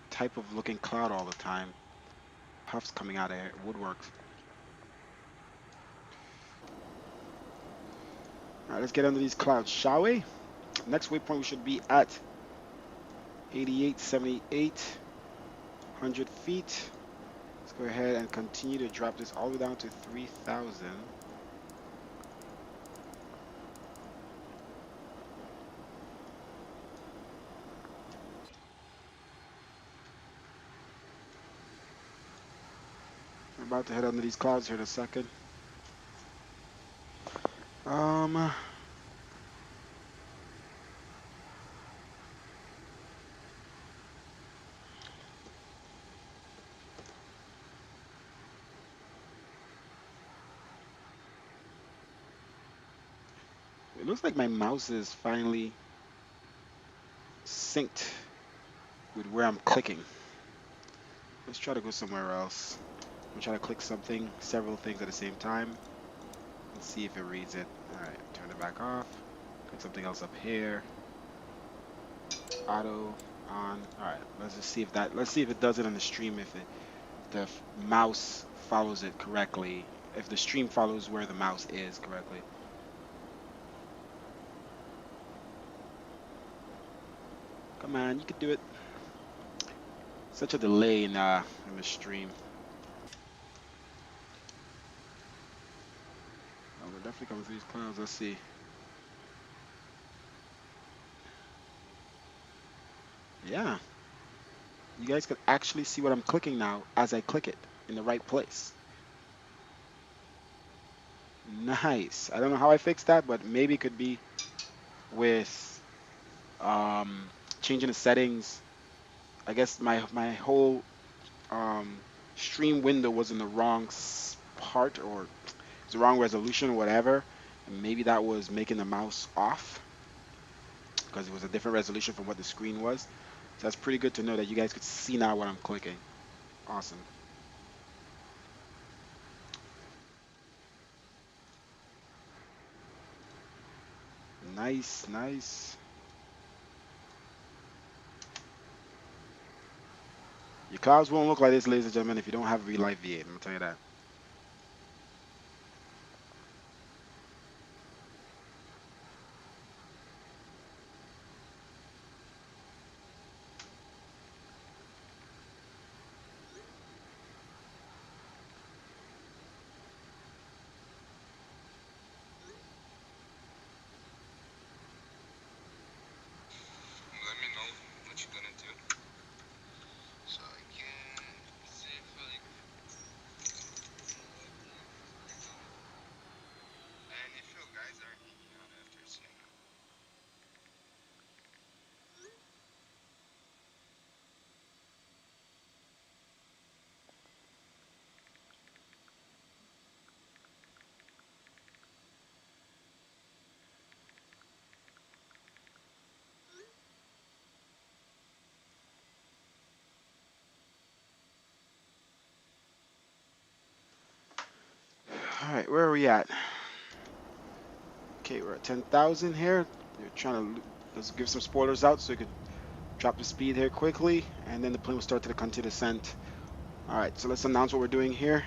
type of looking cloud all the time. Puffs coming out of woodworks. All right, let's get under these clouds, shall we? Next waypoint we should be at 8878, 100 feet. Let's go ahead and continue to drop this all the way down to 3,000. I'm about to head under these clouds here in a second. It looks like my mouse is finally synced with where I'm clicking. Let's try to go somewhere else. I'm trying to click something, several things at the same time. Let's see if it reads it. Alright, turn it back off. Click something else up here. Auto on. Alright, let's just see if it does it on the stream, if the mouse follows it correctly. If the stream follows where the mouse is correctly. Come on, you can do it. Such a delay in the stream. Oh, we're definitely coming through these clouds. Let's see. Yeah, you guys could actually see what I'm clicking now as I click it in the right place. Nice. I don't know how I fixed that, but maybe it could be with um, changing the settings. I guess my whole um, stream window was in the wrong part, or it's the wrong resolution or whatever. And maybe that was making the mouse off because it was a different resolution from what the screen was. So that's pretty good to know that you guys could see now what I'm clicking. Awesome. Nice, nice. Your clouds won't look like this, ladies and gentlemen, if you don't have Relight V8. I'm gonna tell you that. Let me know what you're gonna do, so I can see if like and if you guys are hanging out after seeing. All right, where are we at? Okay, we're at 10,000 here. They're trying to let's give some spoilers out so you could drop the speed here quickly, and then the plane will start to the continue descent. All right, so let's announce what we're doing here.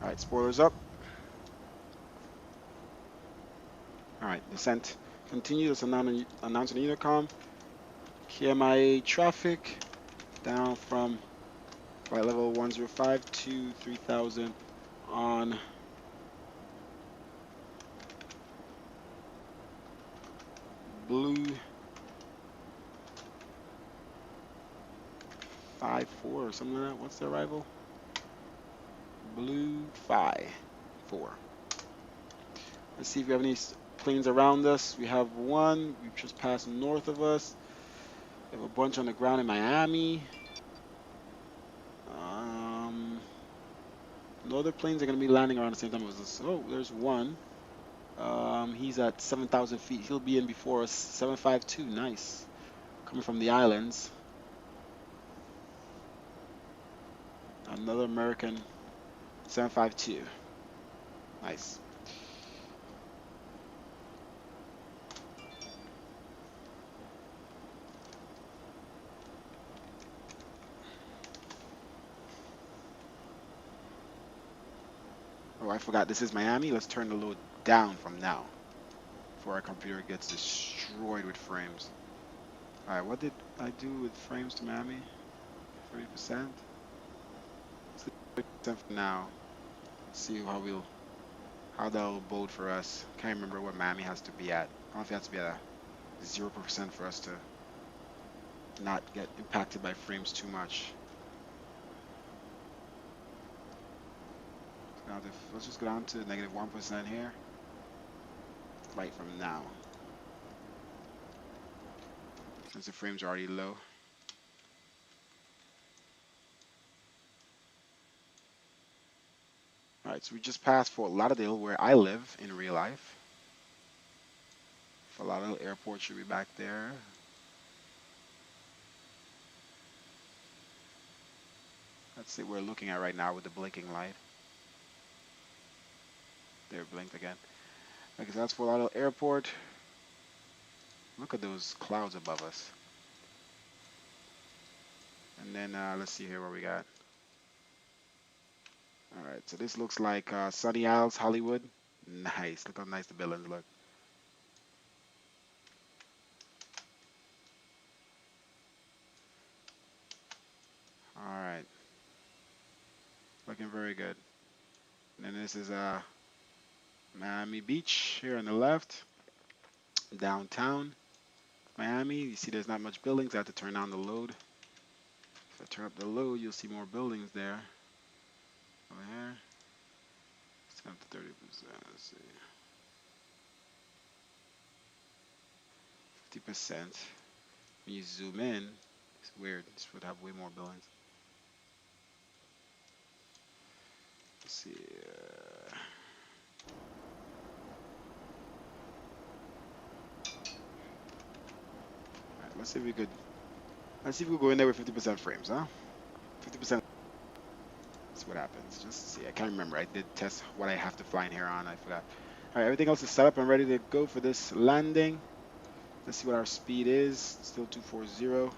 All right, spoilers up. All right, descent continue. Let's announce on the intercom. KMIA traffic down from flight level 105 to 3,000 on blue 54 or something like that. What's the arrival? Blue 54. Let's see if we have any planes around us. We have one. We've just passed north of us. We have a bunch on the ground in Miami. No other planes are going to be landing around the same time as us. Oh, there's one. He's at 7,000 feet. He'll be in before us. 752. Nice. Coming from the islands. Another American. 752. Nice. Oh, I forgot. This is Miami. Let's turn the load down from now before our computer gets destroyed with frames. All right, what did I do with frames to Miami? 30%. Let's do 30% for now. See how that'll bode for us. Can't remember what Miami has to be at. I don't know if it has to be at a 0% for us to not get impacted by frames too much. Now let's just go down to negative 1% here. Right from now. Since the frames are already low. Alright, so we just passed Fort Lauderdale, where I live in real life. Fort Lauderdale Airport should be back there. Let's see what we're looking at right now with the blinking light. There, blinked again. Okay, so that's Fort Lauderdale Airport. Look at those clouds above us. And then let's see here what we got. Alright, so this looks like Sunny Isles, Hollywood. Nice. Look how nice the buildings look. Alright. Looking very good. And then this is Miami Beach here on the left. Downtown. Miami. You see there's not much buildings. I have to turn down the load. If I turn up the load, you'll see more buildings there. Over here. Let's come to 30%. Let's see. 50%. When you zoom in, it's weird. This would have way more buildings. Let's see. Alright, let's see if we could. Let's see if we go in there with 50% frames, huh? 50%. That's what happens. Just see. I can't remember. I did test what I have to fly in here on. I forgot. Alright, everything else is set up and ready to go for this landing. Let's see what our speed is. Still 240. Alright,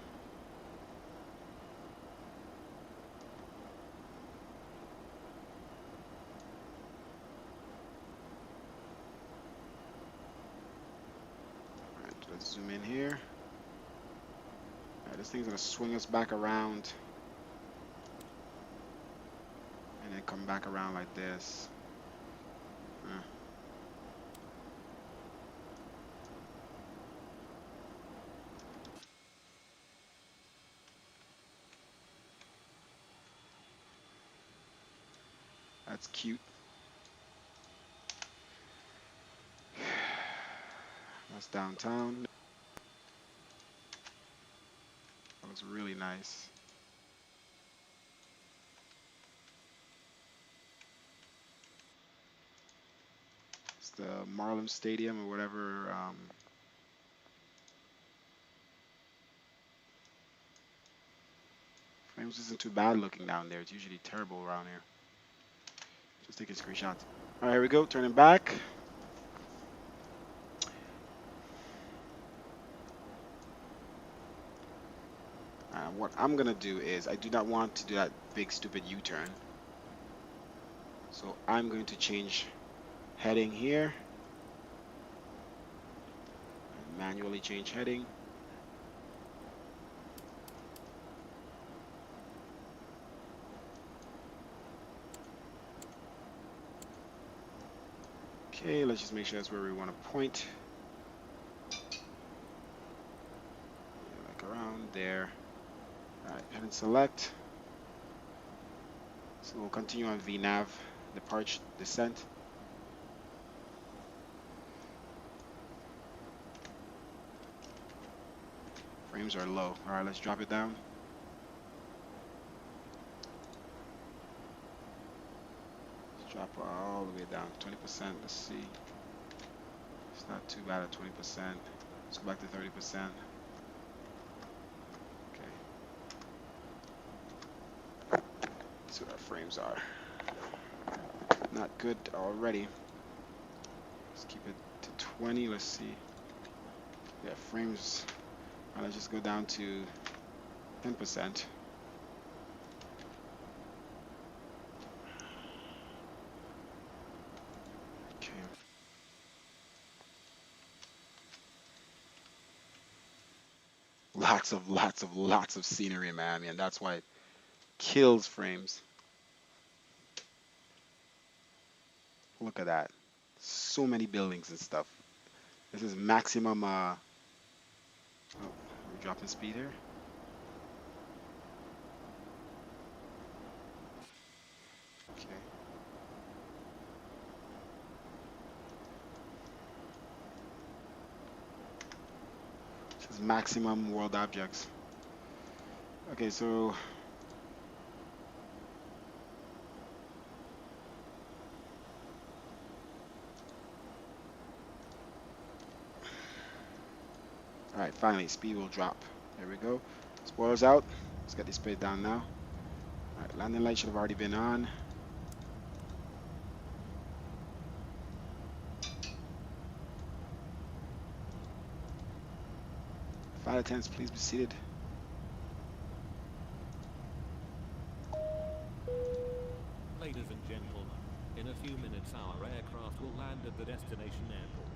let's zoom in here. Alright, this thing's gonna swing us back around. And then come back around like this. That's cute. That's downtown. That looks really nice. It's the Marlin Stadium or whatever. Frames isn't too bad looking down there. It's usually terrible around here. Just taking screenshots. All right, here we go. Turning back. What I'm gonna do is I do not want to do that big stupid U-turn. So I'm going to change heading here. And manually change heading. Okay, let's just make sure that's where we want to point. Like around there. Alright, head and select. So we'll continue on VNAV, departure, descent. Frames are low. Alright, let's drop it down. Let's drop it all the way down, 20%. Let's see. It's not too bad at 20%. Let's go back to 30%. Let's see what our frames are. Not good already. Let's keep it to 20. Let's see. Yeah, frames. Let's just go down to 10%. Okay. Lots of scenery in Miami, and that's why it kills frames. Look at that. So many buildings and stuff. This is maximum oh, we're dropping speed here. Okay. This is maximum world objects. Okay, so alright, finally, speed will drop. There we go. Spoilers out. Let's get this speed down now. Alright, landing light should have already been on. Flight attendants, please be seated. Ladies and gentlemen, in a few minutes our aircraft will land at the destination airport.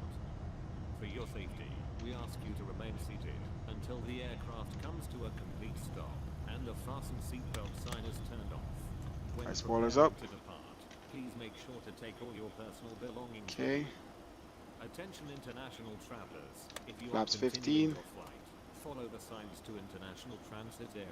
For your safety, we ask you to remain seated until the aircraft comes to a complete stop and the fasten seatbelt sign is turned off. When spoilers up. to depart, please make sure to take all your personal belongings. Okay. Attention international travelers, if you Flaps are continuing 15. your flight, follow the signs to International Transit Area.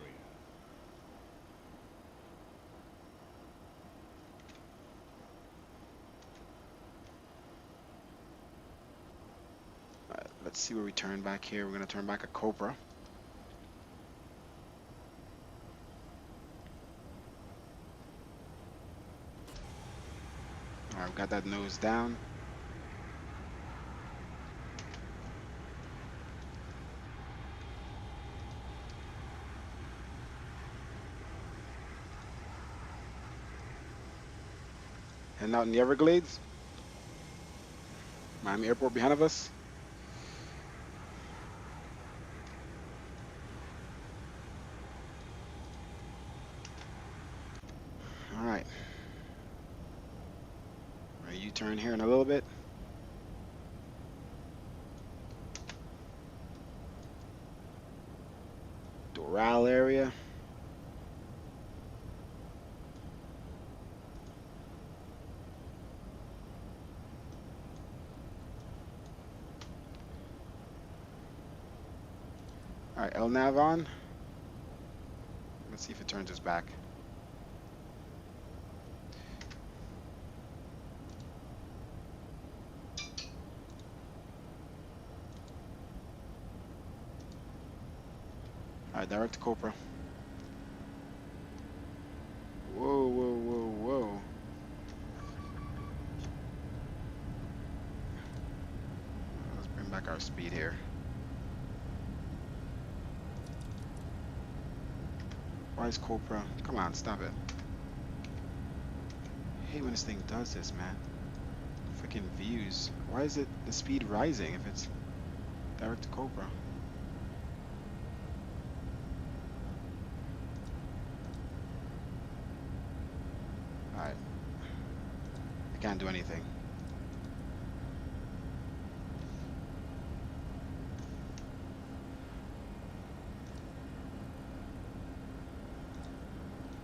Alright, let's see where we turn back here. We're gonna turn back a Cobra. Alright, we got that nose down. Heading out in the Everglades. Miami Airport behind of us. Alright. U-turn here in a little bit. Doral area. Alright, LNAV on. Let's see if it turns us back. Alright, direct to Cobra. Whoa, whoa, whoa, whoa. Let's bring back our speed here. Why is Cobra? Come on, stop it. I hate when this thing does this, man. Freaking views. Why is it the speed rising if it's direct to Cobra? Alright. I can't do anything.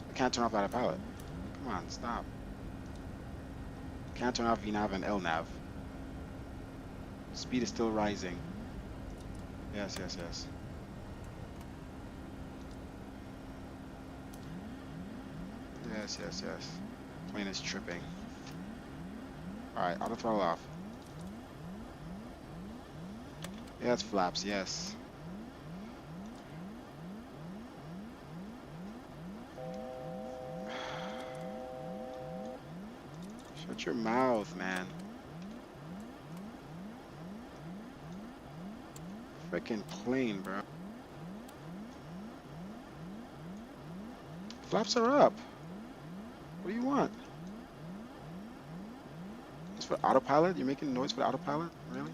I can't turn off autopilot. Come on, stop. Can't turn off VNAV and LNAV. Speed is still rising. Yes, yes, yes. Yes, yes, yes. Plane is tripping. Alright, auto throttle off. Yeah, it's flaps, yes. Shut your mouth, man. Freaking plane, bro. Flaps are up. What do you want? It's for autopilot? You're making noise for autopilot? Really?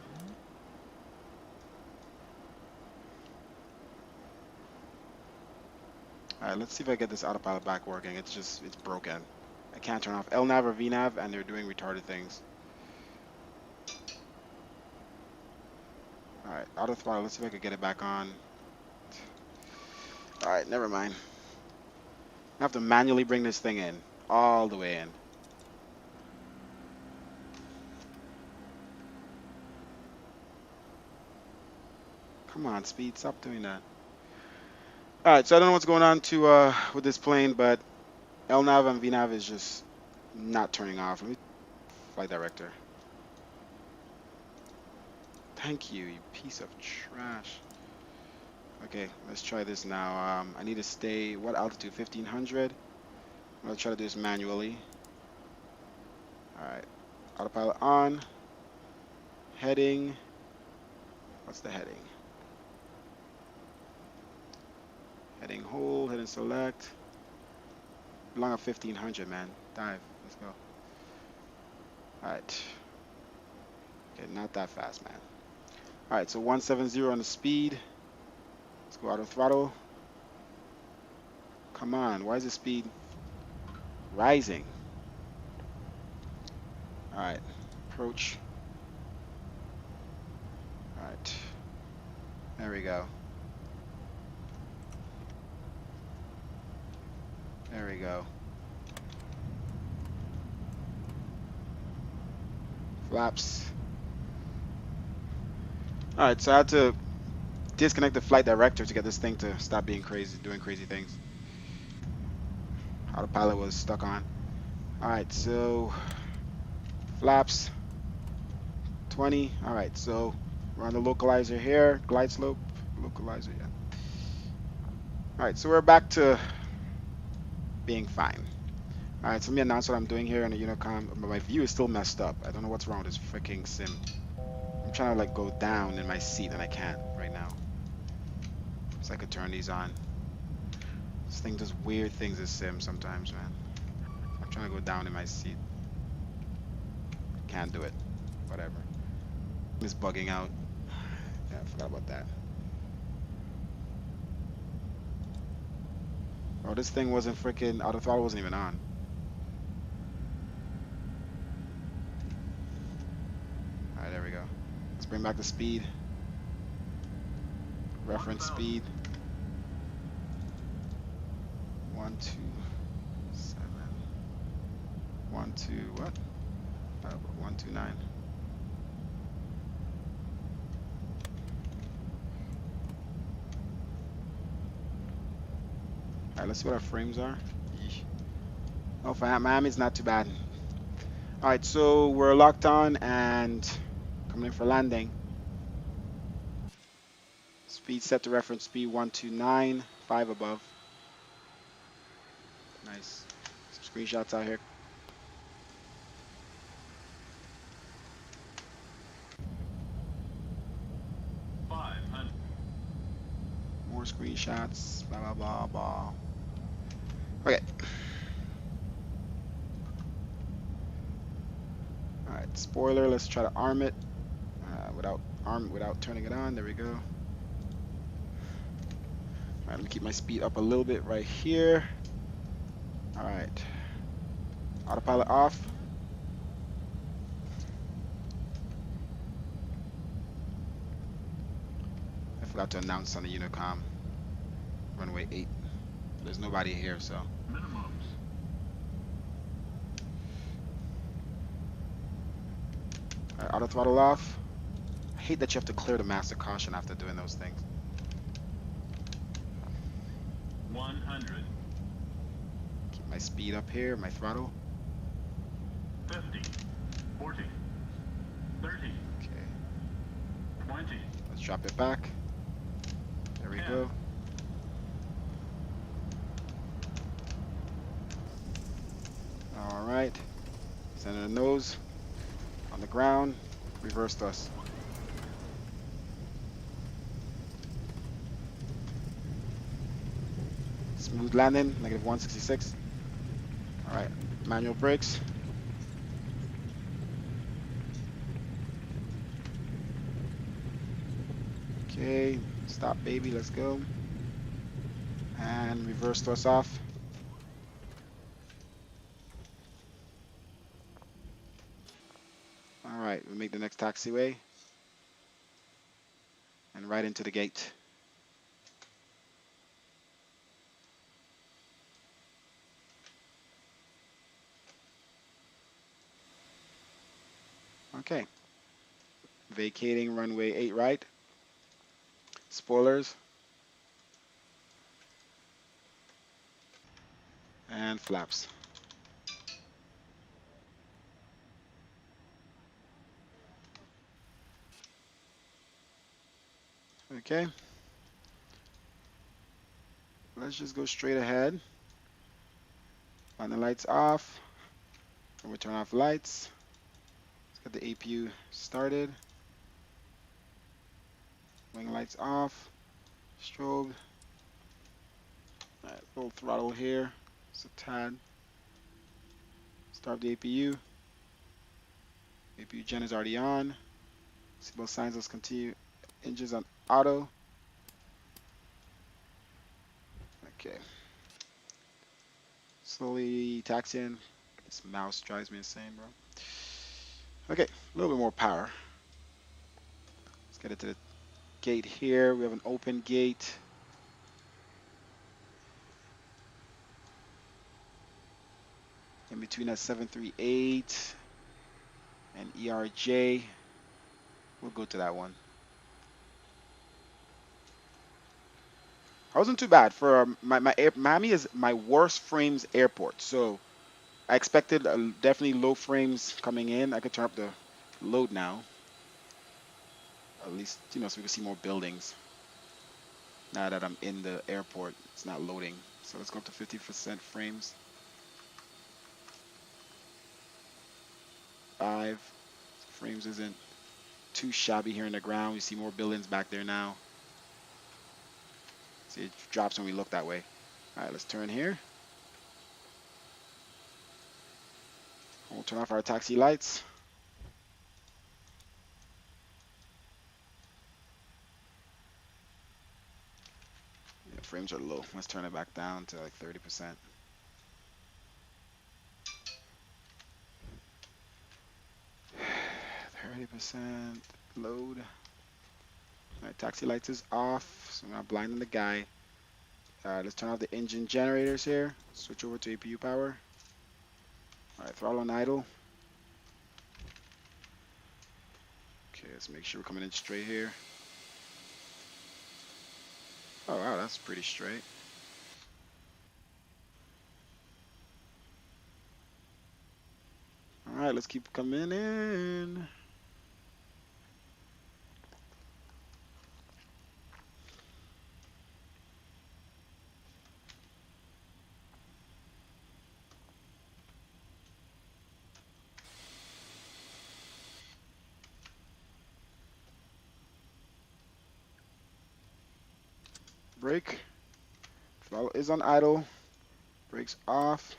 Alright, let's see if I get this autopilot back working. It's broken. I can't turn off LNAV or VNAV, and they're doing retarded things. Alright, auto throttle. Let's see if I can get it back on. Alright, never mind. I have to manually bring this thing in. All the way in. Come on, speed. Stop doing that. Alright, so I don't know what's going on with this plane, but LNAV and VNAV is just not turning off. Let me flight director. Thank you, you piece of trash. Okay, let's try this now. I need to stay, what altitude? 1500. I'm going to try to do this manually. Alright, autopilot on. Heading. What's the heading? Heading hold, heading select. Belong at 1500, man. Dive. Let's go. Alright. Okay, not that fast, man. Alright, so 170 on the speed. Let's go auto throttle. Come on, why is the speed rising? Alright, approach. Alright. There we go. There we go. Flaps. Alright, so I had to disconnect the flight director to get this thing to stop being crazy, doing crazy things. Autopilot was stuck on. All right, so flaps 20. All right, so we're on the localizer here. Glide slope, localizer, yeah. All right, so we're back to being fine. All right, so let me announce what I'm doing here on the Unicom. My view is still messed up. I don't know what's wrong with this freaking sim. I'm trying to like go down in my seat and I can't right now. So I could turn these on. This thing does weird things, this sim, sometimes, man. I'm trying to go down in my seat. Can't do it. Whatever. It's bugging out. Yeah, I forgot about that. Oh, this thing wasn't freaking, auto throttle wasn't even on. Alright, there we go. Let's bring back the speed. Reference speed. 127. 12 what? 129. Alright, let's see what our frames are. Yeesh. Oh, for Miami's not too bad. Alright, so we're locked on and coming in for landing. Speed set to reference speed 129, 5 above. Nice. Some screenshots out here. More screenshots. Blah blah blah blah. Okay. All right. Spoiler. Let's try to arm it without turning it on. There we go. All right. Let me keep my speed up a little bit right here. All right. Autopilot off. I forgot to announce on the Unicom. Runway 8. There's nobody here, so. All right, auto throttle off. I hate that you have to clear the master caution after doing those things. 100. Keep my speed up here, my throttle. 50. 40. 30. Okay. 20. Let's drop it back. There we go. All right. Center the nose. On the ground. Reverse thrust. Smooth landing. Negative 166. All right. Manual brakes. Okay. Stop, baby. Let's go. And reverse thrust off. All right, we'll make the next taxiway and right into the gate. Okay. Vacating runway 8 right. Spoilers. And flaps. Okay. Let's just go straight ahead. On the lights off. And we turn off lights. Let's get the APU started. Wing lights off. Strobe. Alright, full throttle here. Just a tad. Start the APU. APU gen is already on. Seatbelt signs, let's continue. Engines on auto. Okay. Slowly taxiing. This mouse drives me insane, bro. Okay, a little bit more power. Let's get it to the gate here. We have an open gate. In between that 738 and ERJ. We'll go to that one. I wasn't too bad for Miami is my worst frames airport, so I expected definitely low frames coming in. I could turn up the load now, at least so we can see more buildings. Now that I'm in the airport, it's not loading. So let's go up to 50% frames. 5 frames isn't too shabby here in the ground. You see more buildings back there now. See, it drops when we look that way. All right, let's turn here. We'll turn off our taxi lights. Yeah, frames are low. Let's turn it back down to like 30%. %, load. All right, taxi lights is off, so I'm not blinding the guy. Let's turn off the engine generators here. Switch over to APU power. All right, throttle on idle. Okay, let's make sure we're coming in straight here. Oh wow, that's pretty straight. All right, let's keep coming in. Brake. Throttle is on idle. Brakes off.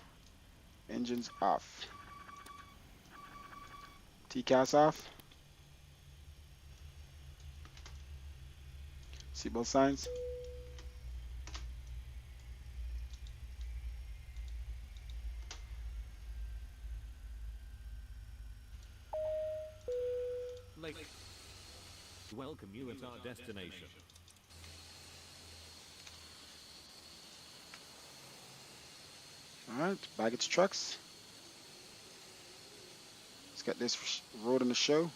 Engines off. TCAS off. Seatbelt signs. Welcome you at our destination. All right, baggage trucks. Let's get this road in the show.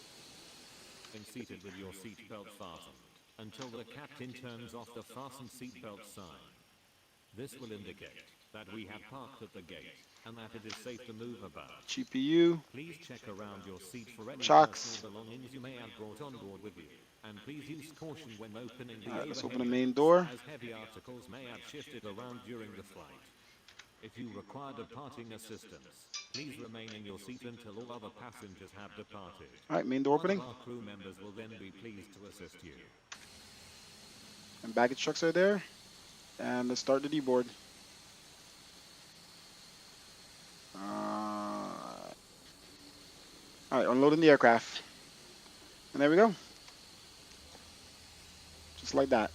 And seated with your seatbelt fastened until the captain turns off the fasten seatbelt sign. This will indicate that we have parked at the gate and that it is safe to move about. GPU. Please check around your seat for any Chocks. personal belongings you may have brought on board with you. And please use caution when opening the Alright, let's overhead open the main doors, door. as heavy articles may have shifted around during the flight. If you require departing assistance, please remain in your seat until all other passengers have departed. Alright, main door opening. One of our crew members will then be pleased to assist you. And baggage trucks are there. And let's start the D-board. Alright, unloading the aircraft. And there we go. Just like that.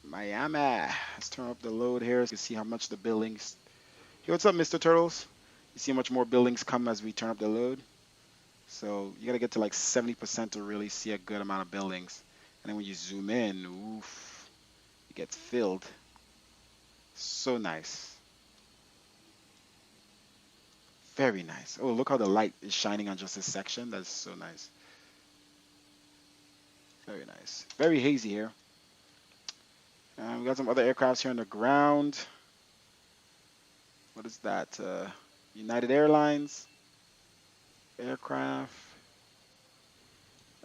Miami. Let's turn up the load here so you can see how much the buildings. Hey, what's up, Mr. Turtles? You see how much more buildings come as we turn up the load. So you gotta get to like 70% to really see a good amount of buildings. And then when you zoom in, oof, it gets filled. So nice. Very nice. Oh, look how the light is shining on just this section. That's so nice. Very nice. Very hazy here. And we got some other aircrafts here on the ground. What is that? United Airlines aircraft.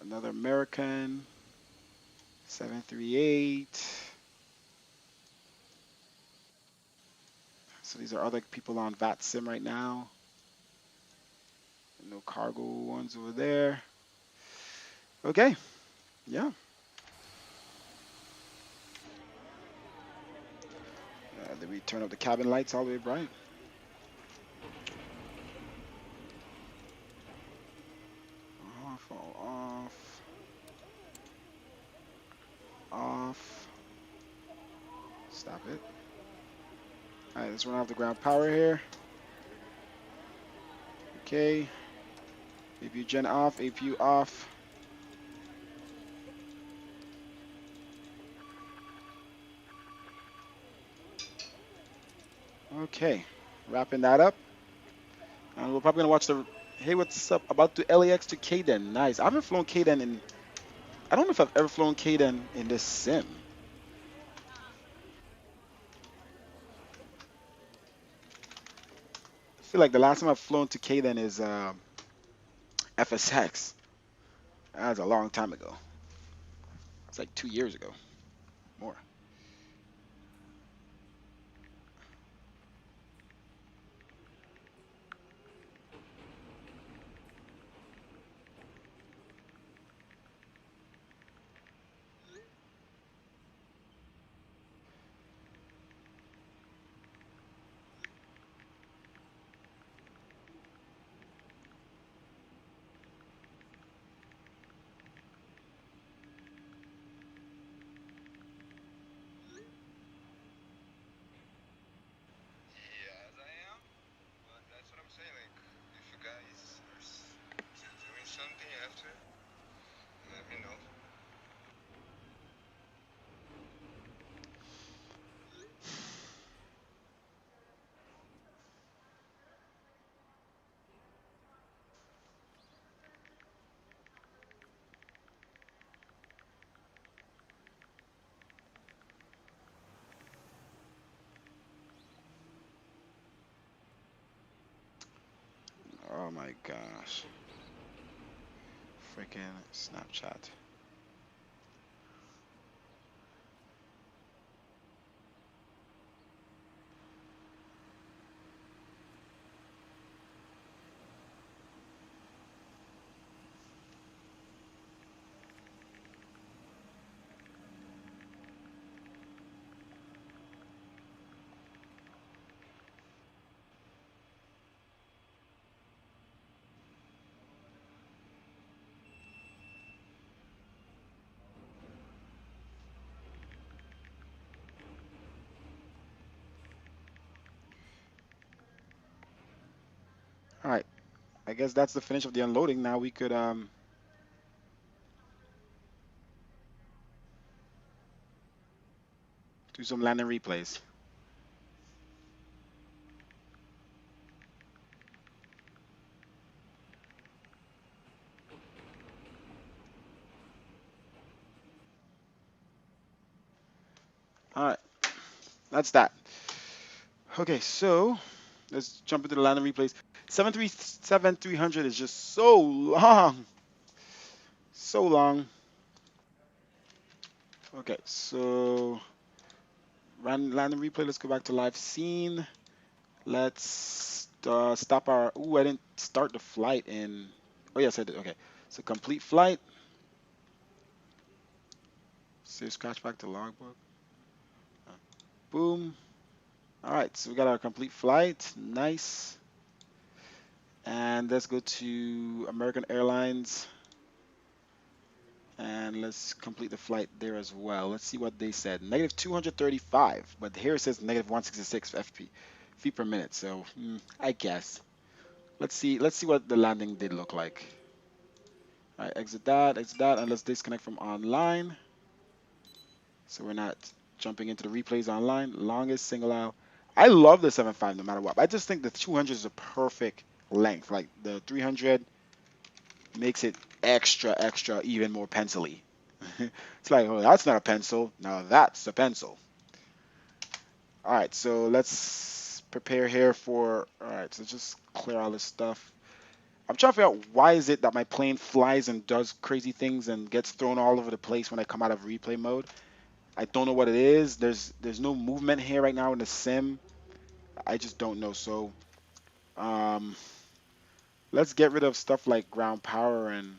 Another American 738. So these are other people on Vatsim right now. No cargo ones over there. Okay. Yeah. Then we turn up the cabin lights all the way bright. Off, all off. Off. Stop it. Alright, let's run off the ground power here. Okay. APU gen off, APU off. Okay, wrapping that up. And we're probably gonna watch the, hey, what's up? About to LAX to Caden. Nice. I haven't flown Caden in I don't know if I've ever flown Kaden in this sim. I feel like the last time I've flown to Kaden is FSX. That was a long time ago. It's like 2 years ago. More. Yes, I am. But that's what I'm saying. Like, if you guys are doing something after, let me know. Oh my gosh. Freaking Snapchat. All right. I guess that's the finish of the unloading. Now we could do some landing replays. All right. That's that. Okay, so let's jump into the landing replays. 737-300 is just so long. So long. Okay, so landing replay. Let's go back to live scene. Let's stop our. Ooh, I didn't start the flight in. Oh yes, I did. Okay, so complete flight. Save scratch back to logbook. Boom. All right, so we got our complete flight. Nice. And let's go to American Airlines. And let's complete the flight there as well. Let's see what they said. Negative 235, but here it says negative 166 feet per minute. So I guess. Let's see. Let's see what the landing did look like. All right, exit that, and let's disconnect from online. So we're not jumping into the replays online. Longest single aisle. I love the 7.5 no matter what. I just think the 200 is a perfect length. Like the 300 makes it extra, even more pencil-y. It's like, oh, that's not a pencil. Now that's a pencil. All right, so let's prepare here for. All right, so just clear all this stuff. I'm trying to figure out why is it that my plane flies and does crazy things and gets thrown all over the place when I come out of replay mode. I don't know what it is. There's no movement here right now in the sim. I just don't know. So um, let's get rid of stuff like ground power and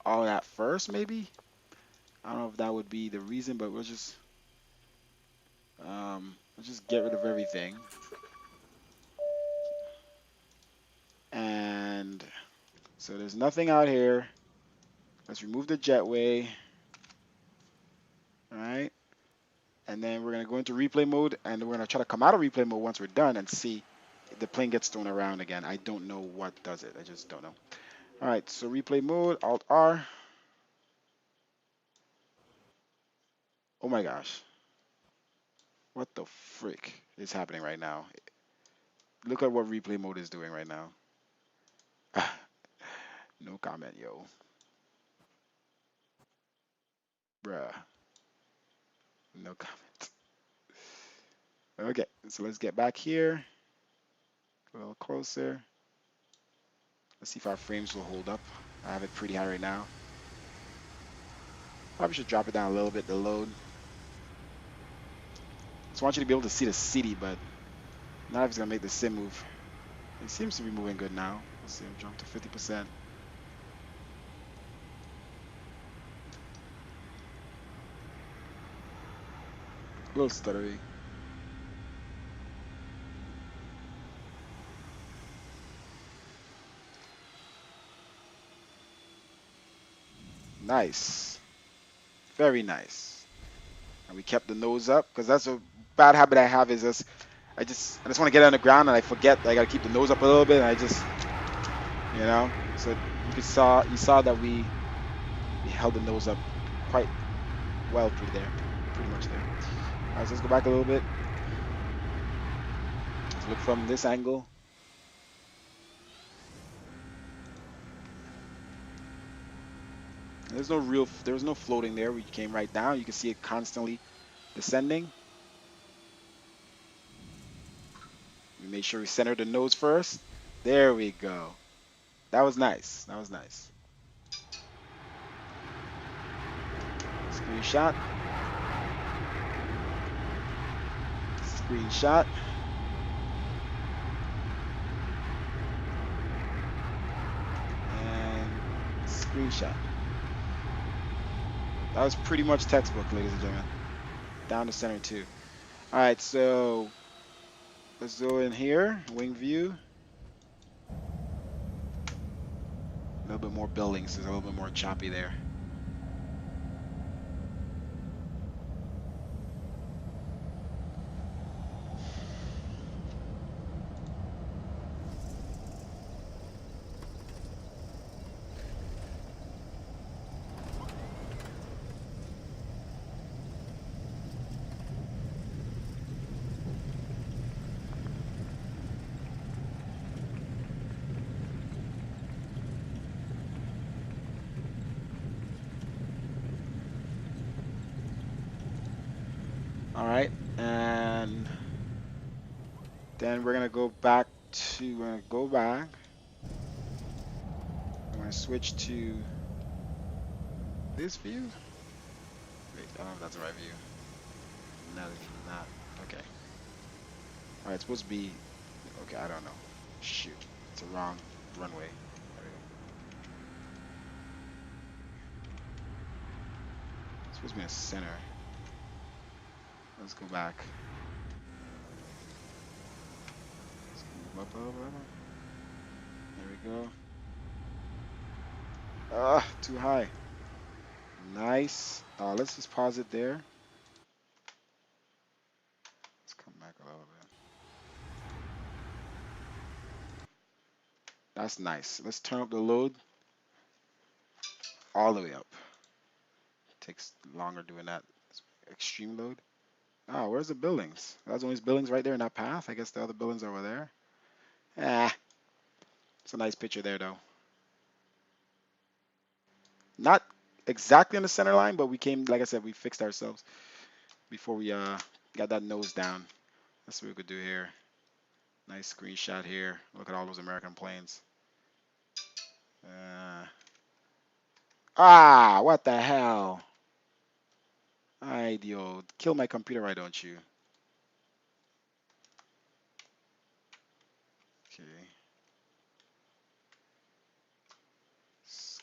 all that first, maybe. I don't know if that would be the reason, but we'll just get rid of everything. And so there's nothing out here. Let's remove the jetway. All right. And then we're going to go into replay mode, and we're going to try to come out of replay mode once we're done and see if the plane gets thrown around again. I don't know what does it. I just don't know. All right, so replay mode, Alt-R. Oh my gosh. What the frick is happening right now? Look at what replay mode is doing right now. No comment, yo. Bruh. No comment. Okay, so let's get back here. A little closer. Let's see if our frames will hold up. I have it pretty high right now. Probably should drop it down a little bit, the load. Just want you to be able to see the city, but not if it's gonna make the sim move. It seems to be moving good now. Let's see, I'm jumped to 50%. A little stuttery. Nice. Very nice. And we kept the nose up because that's a bad habit I have is just I just want to get on the ground and I forget that I gotta keep the nose up a little bit and I just so you saw that we held the nose up quite well pretty much there. Alright, so let's go back a little bit. Let's look from this angle. There was no floating there. We came right down. You can see it constantly descending. We made sure we centered the nose first. There we go. That was nice. That was nice. Screenshot. Screenshot. And screenshot. That was pretty much textbook, ladies and gentlemen. Down to center too. All right, so let's go in here. Wing view. A little bit more buildings. There's a little bit more choppy there. All right, and then we're gonna go back. I'm gonna switch to this view. Wait, I don't know if that's the right view. No, it's not. Okay. All right, it's supposed to be. Okay, I don't know. Shoot, it's a wrong runway. There we go. It's supposed to be in the center. Let's go back. Let's move up a little bit. There we go. Ah, too high. Nice. Let's just pause it there. Let's come back a little bit. That's nice. Let's turn up the load all the way up. Takes longer doing that. Extreme load. Oh, where's the buildings? That's only buildings right there in that path. I guess the other buildings are over there. Ah, it's a nice picture there though. Not exactly in the center line, but we came, like I said, we fixed ourselves before we got that nose down. That's what we could do here. Nice screenshot here. Look at all those American planes. What the hell? Idiot. Kill my computer, why don't you? Okay.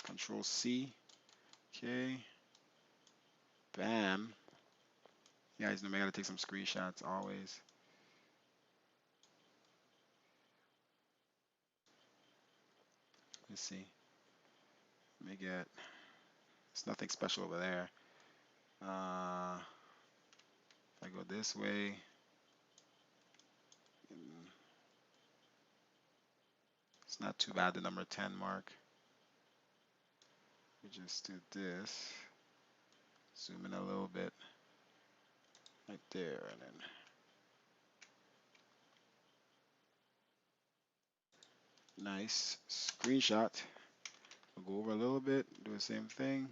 Control C. Okay. Bam. You guys know me, I gotta take some screenshots always. Let's see. Let me get. There's nothing special over there. If I go this way. It's not too bad, the number 10 mark. We just do this. Zoom in a little bit. Right there, and then. Nice. Screenshot. We'll go over a little bit, do the same thing.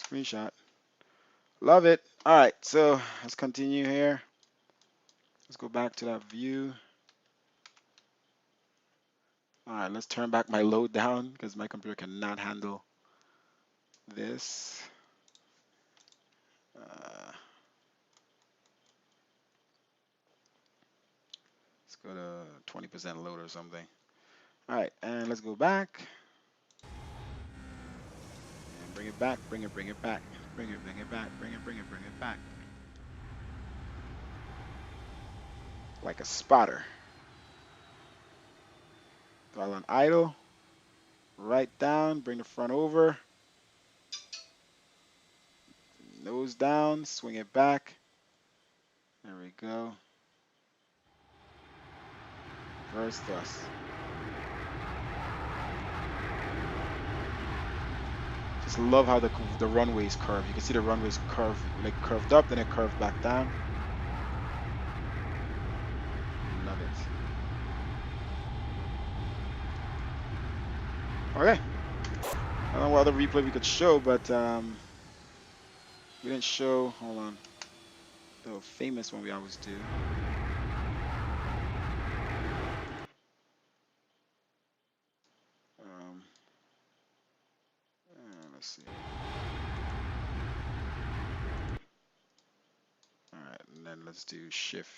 Screenshot. Love it. All right, so let's continue here. Let's go back to that view. All right, let's turn back my load down because my computer cannot handle this. Let's go to 20% load or something. All right, and let's go back. And bring it back, bring it back. Bring it back, bring it back. Like a spotter. While on idle, right down, bring the front over. Nose down, swing it back. There we go. Reverse thrust. Just love how the runways curve. You can see the runways curve, like curved up, then it curved back down. Love it. Okay. I don't know what other replay we could show, but we didn't show. Hold on. The famous one we always do. Let's see. All right, and then let's do shift.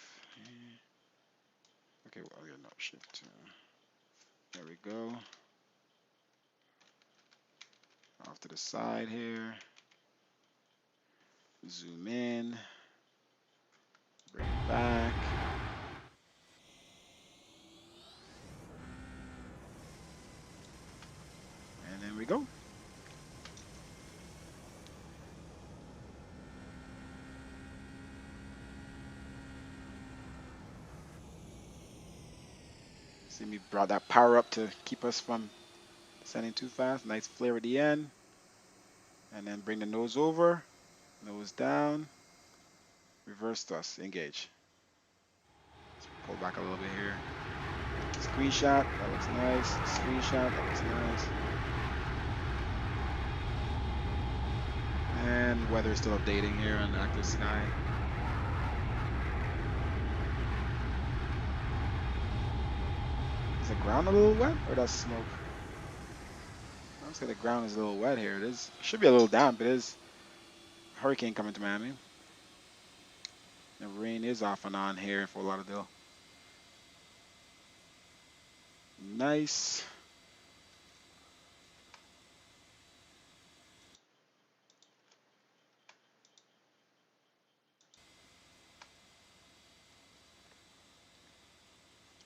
Okay, well, yeah, no, shift 2. There we go. Off to the side here. Zoom in. Bring it back. And then we go. See me brought that power up to keep us from descending too fast. Nice flare at the end. And then bring the nose over. Nose down. Reverse thrust. Engage. Let's pull back a little bit here. Screenshot. That looks nice. Screenshot. That looks nice. And weather is still updating here on the active sky. Is the ground a little wet or that's smoke? I would say the ground is a little wet here. It should be a little damp. It is a hurricane coming to Miami. The rain is off and on here for Fort Lauderdale. Nice.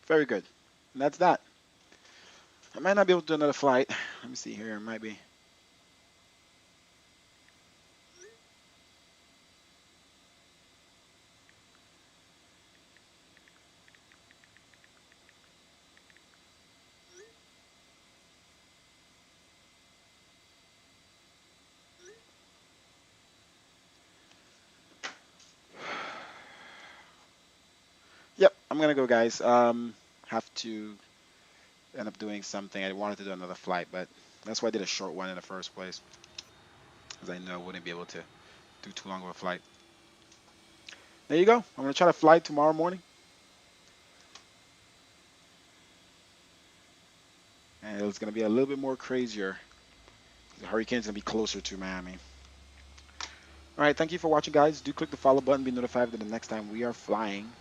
Very good. And that's that. I might not be able to do another flight. Let me see here. It might be. Yep, I'm gonna go, guys. Have to end up doing something. I wanted to do another flight, but that's why I did a short one in the first place, because I know I wouldn't be able to do too long of a flight. There you go. I'm gonna try to fly tomorrow morning, and it's gonna be a little bit more crazier. The hurricane's gonna be closer to Miami. All right, thank you for watching, guys. Do click the follow button, be notified that the next time we are flying.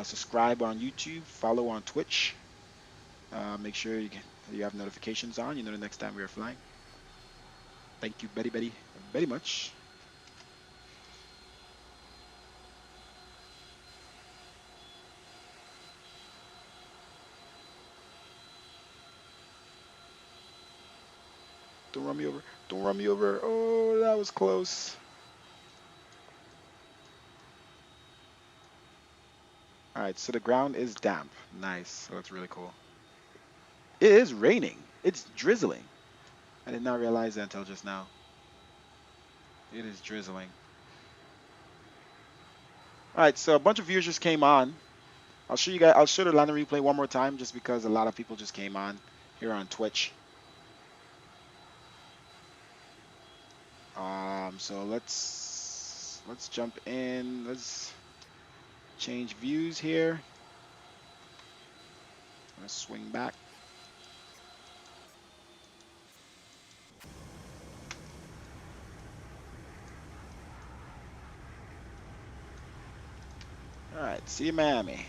Subscribe on YouTube, follow on Twitch. Make sure you have notifications on. You know the next time we are flying. Thank you very much. Don't run me over. Don't run me over. Oh, that was close. All right, so the ground is damp. Nice. That looks really cool. It is raining. It's drizzling. I did not realize that until just now. It is drizzling. All right, so a bunch of viewers just came on. I'll show you guys. I'll show the landing replay one more time, just because a lot of people just came on here on Twitch. So let's jump in. Let's change views here. Let's swing back. All right, see you, Miami.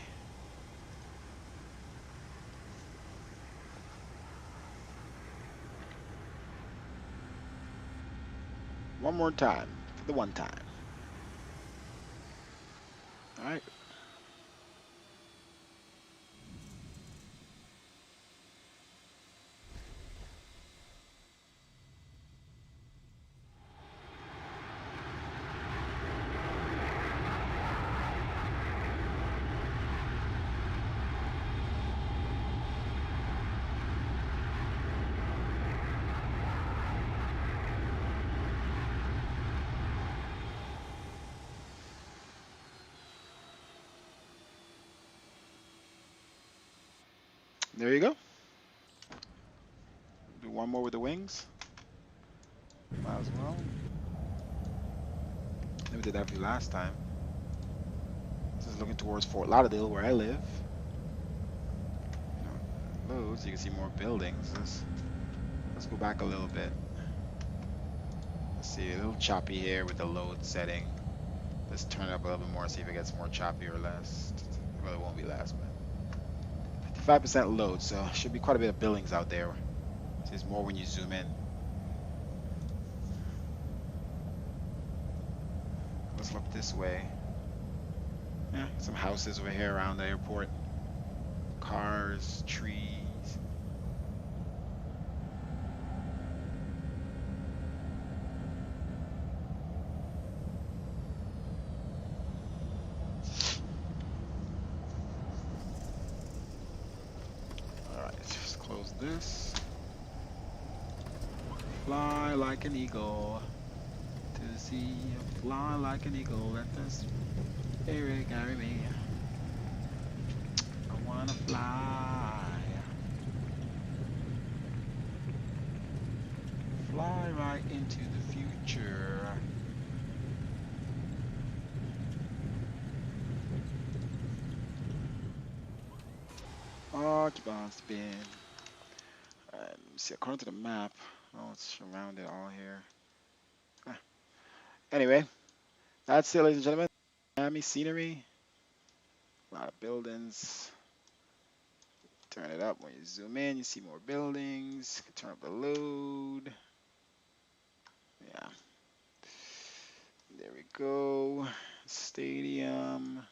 One more time for the one time. All right. There you go. Do one more with the wings. Might as well. We did that for you last time. This is looking towards Fort Lauderdale, where I live. Loads, you can see more buildings. Let's go back a little bit. Let's see, a little choppy here with the load setting. Let's turn it up a little bit more, see if it gets more choppy or less. Well, it won't be less, but 55% load, so should be quite a bit of buildings out there. See, there's more when you zoom in. Let's look this way. Yeah, some houses over here around the airport. Cars, trees. Alright, let's close this. Fly like an eagle to the sea. Fly like an eagle. Let the spirit carry me. I wanna fly. Fly right into the future. Oh, keep on spinning. Alright, let me see. According to the map, oh, it's surrounded all here. Anyway, that's it, ladies and gentlemen. Miami scenery. A lot of buildings. Turn it up when you zoom in, you see more buildings. Turn up the load. Yeah. There we go. Stadium.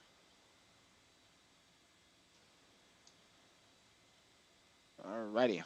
Alrighty.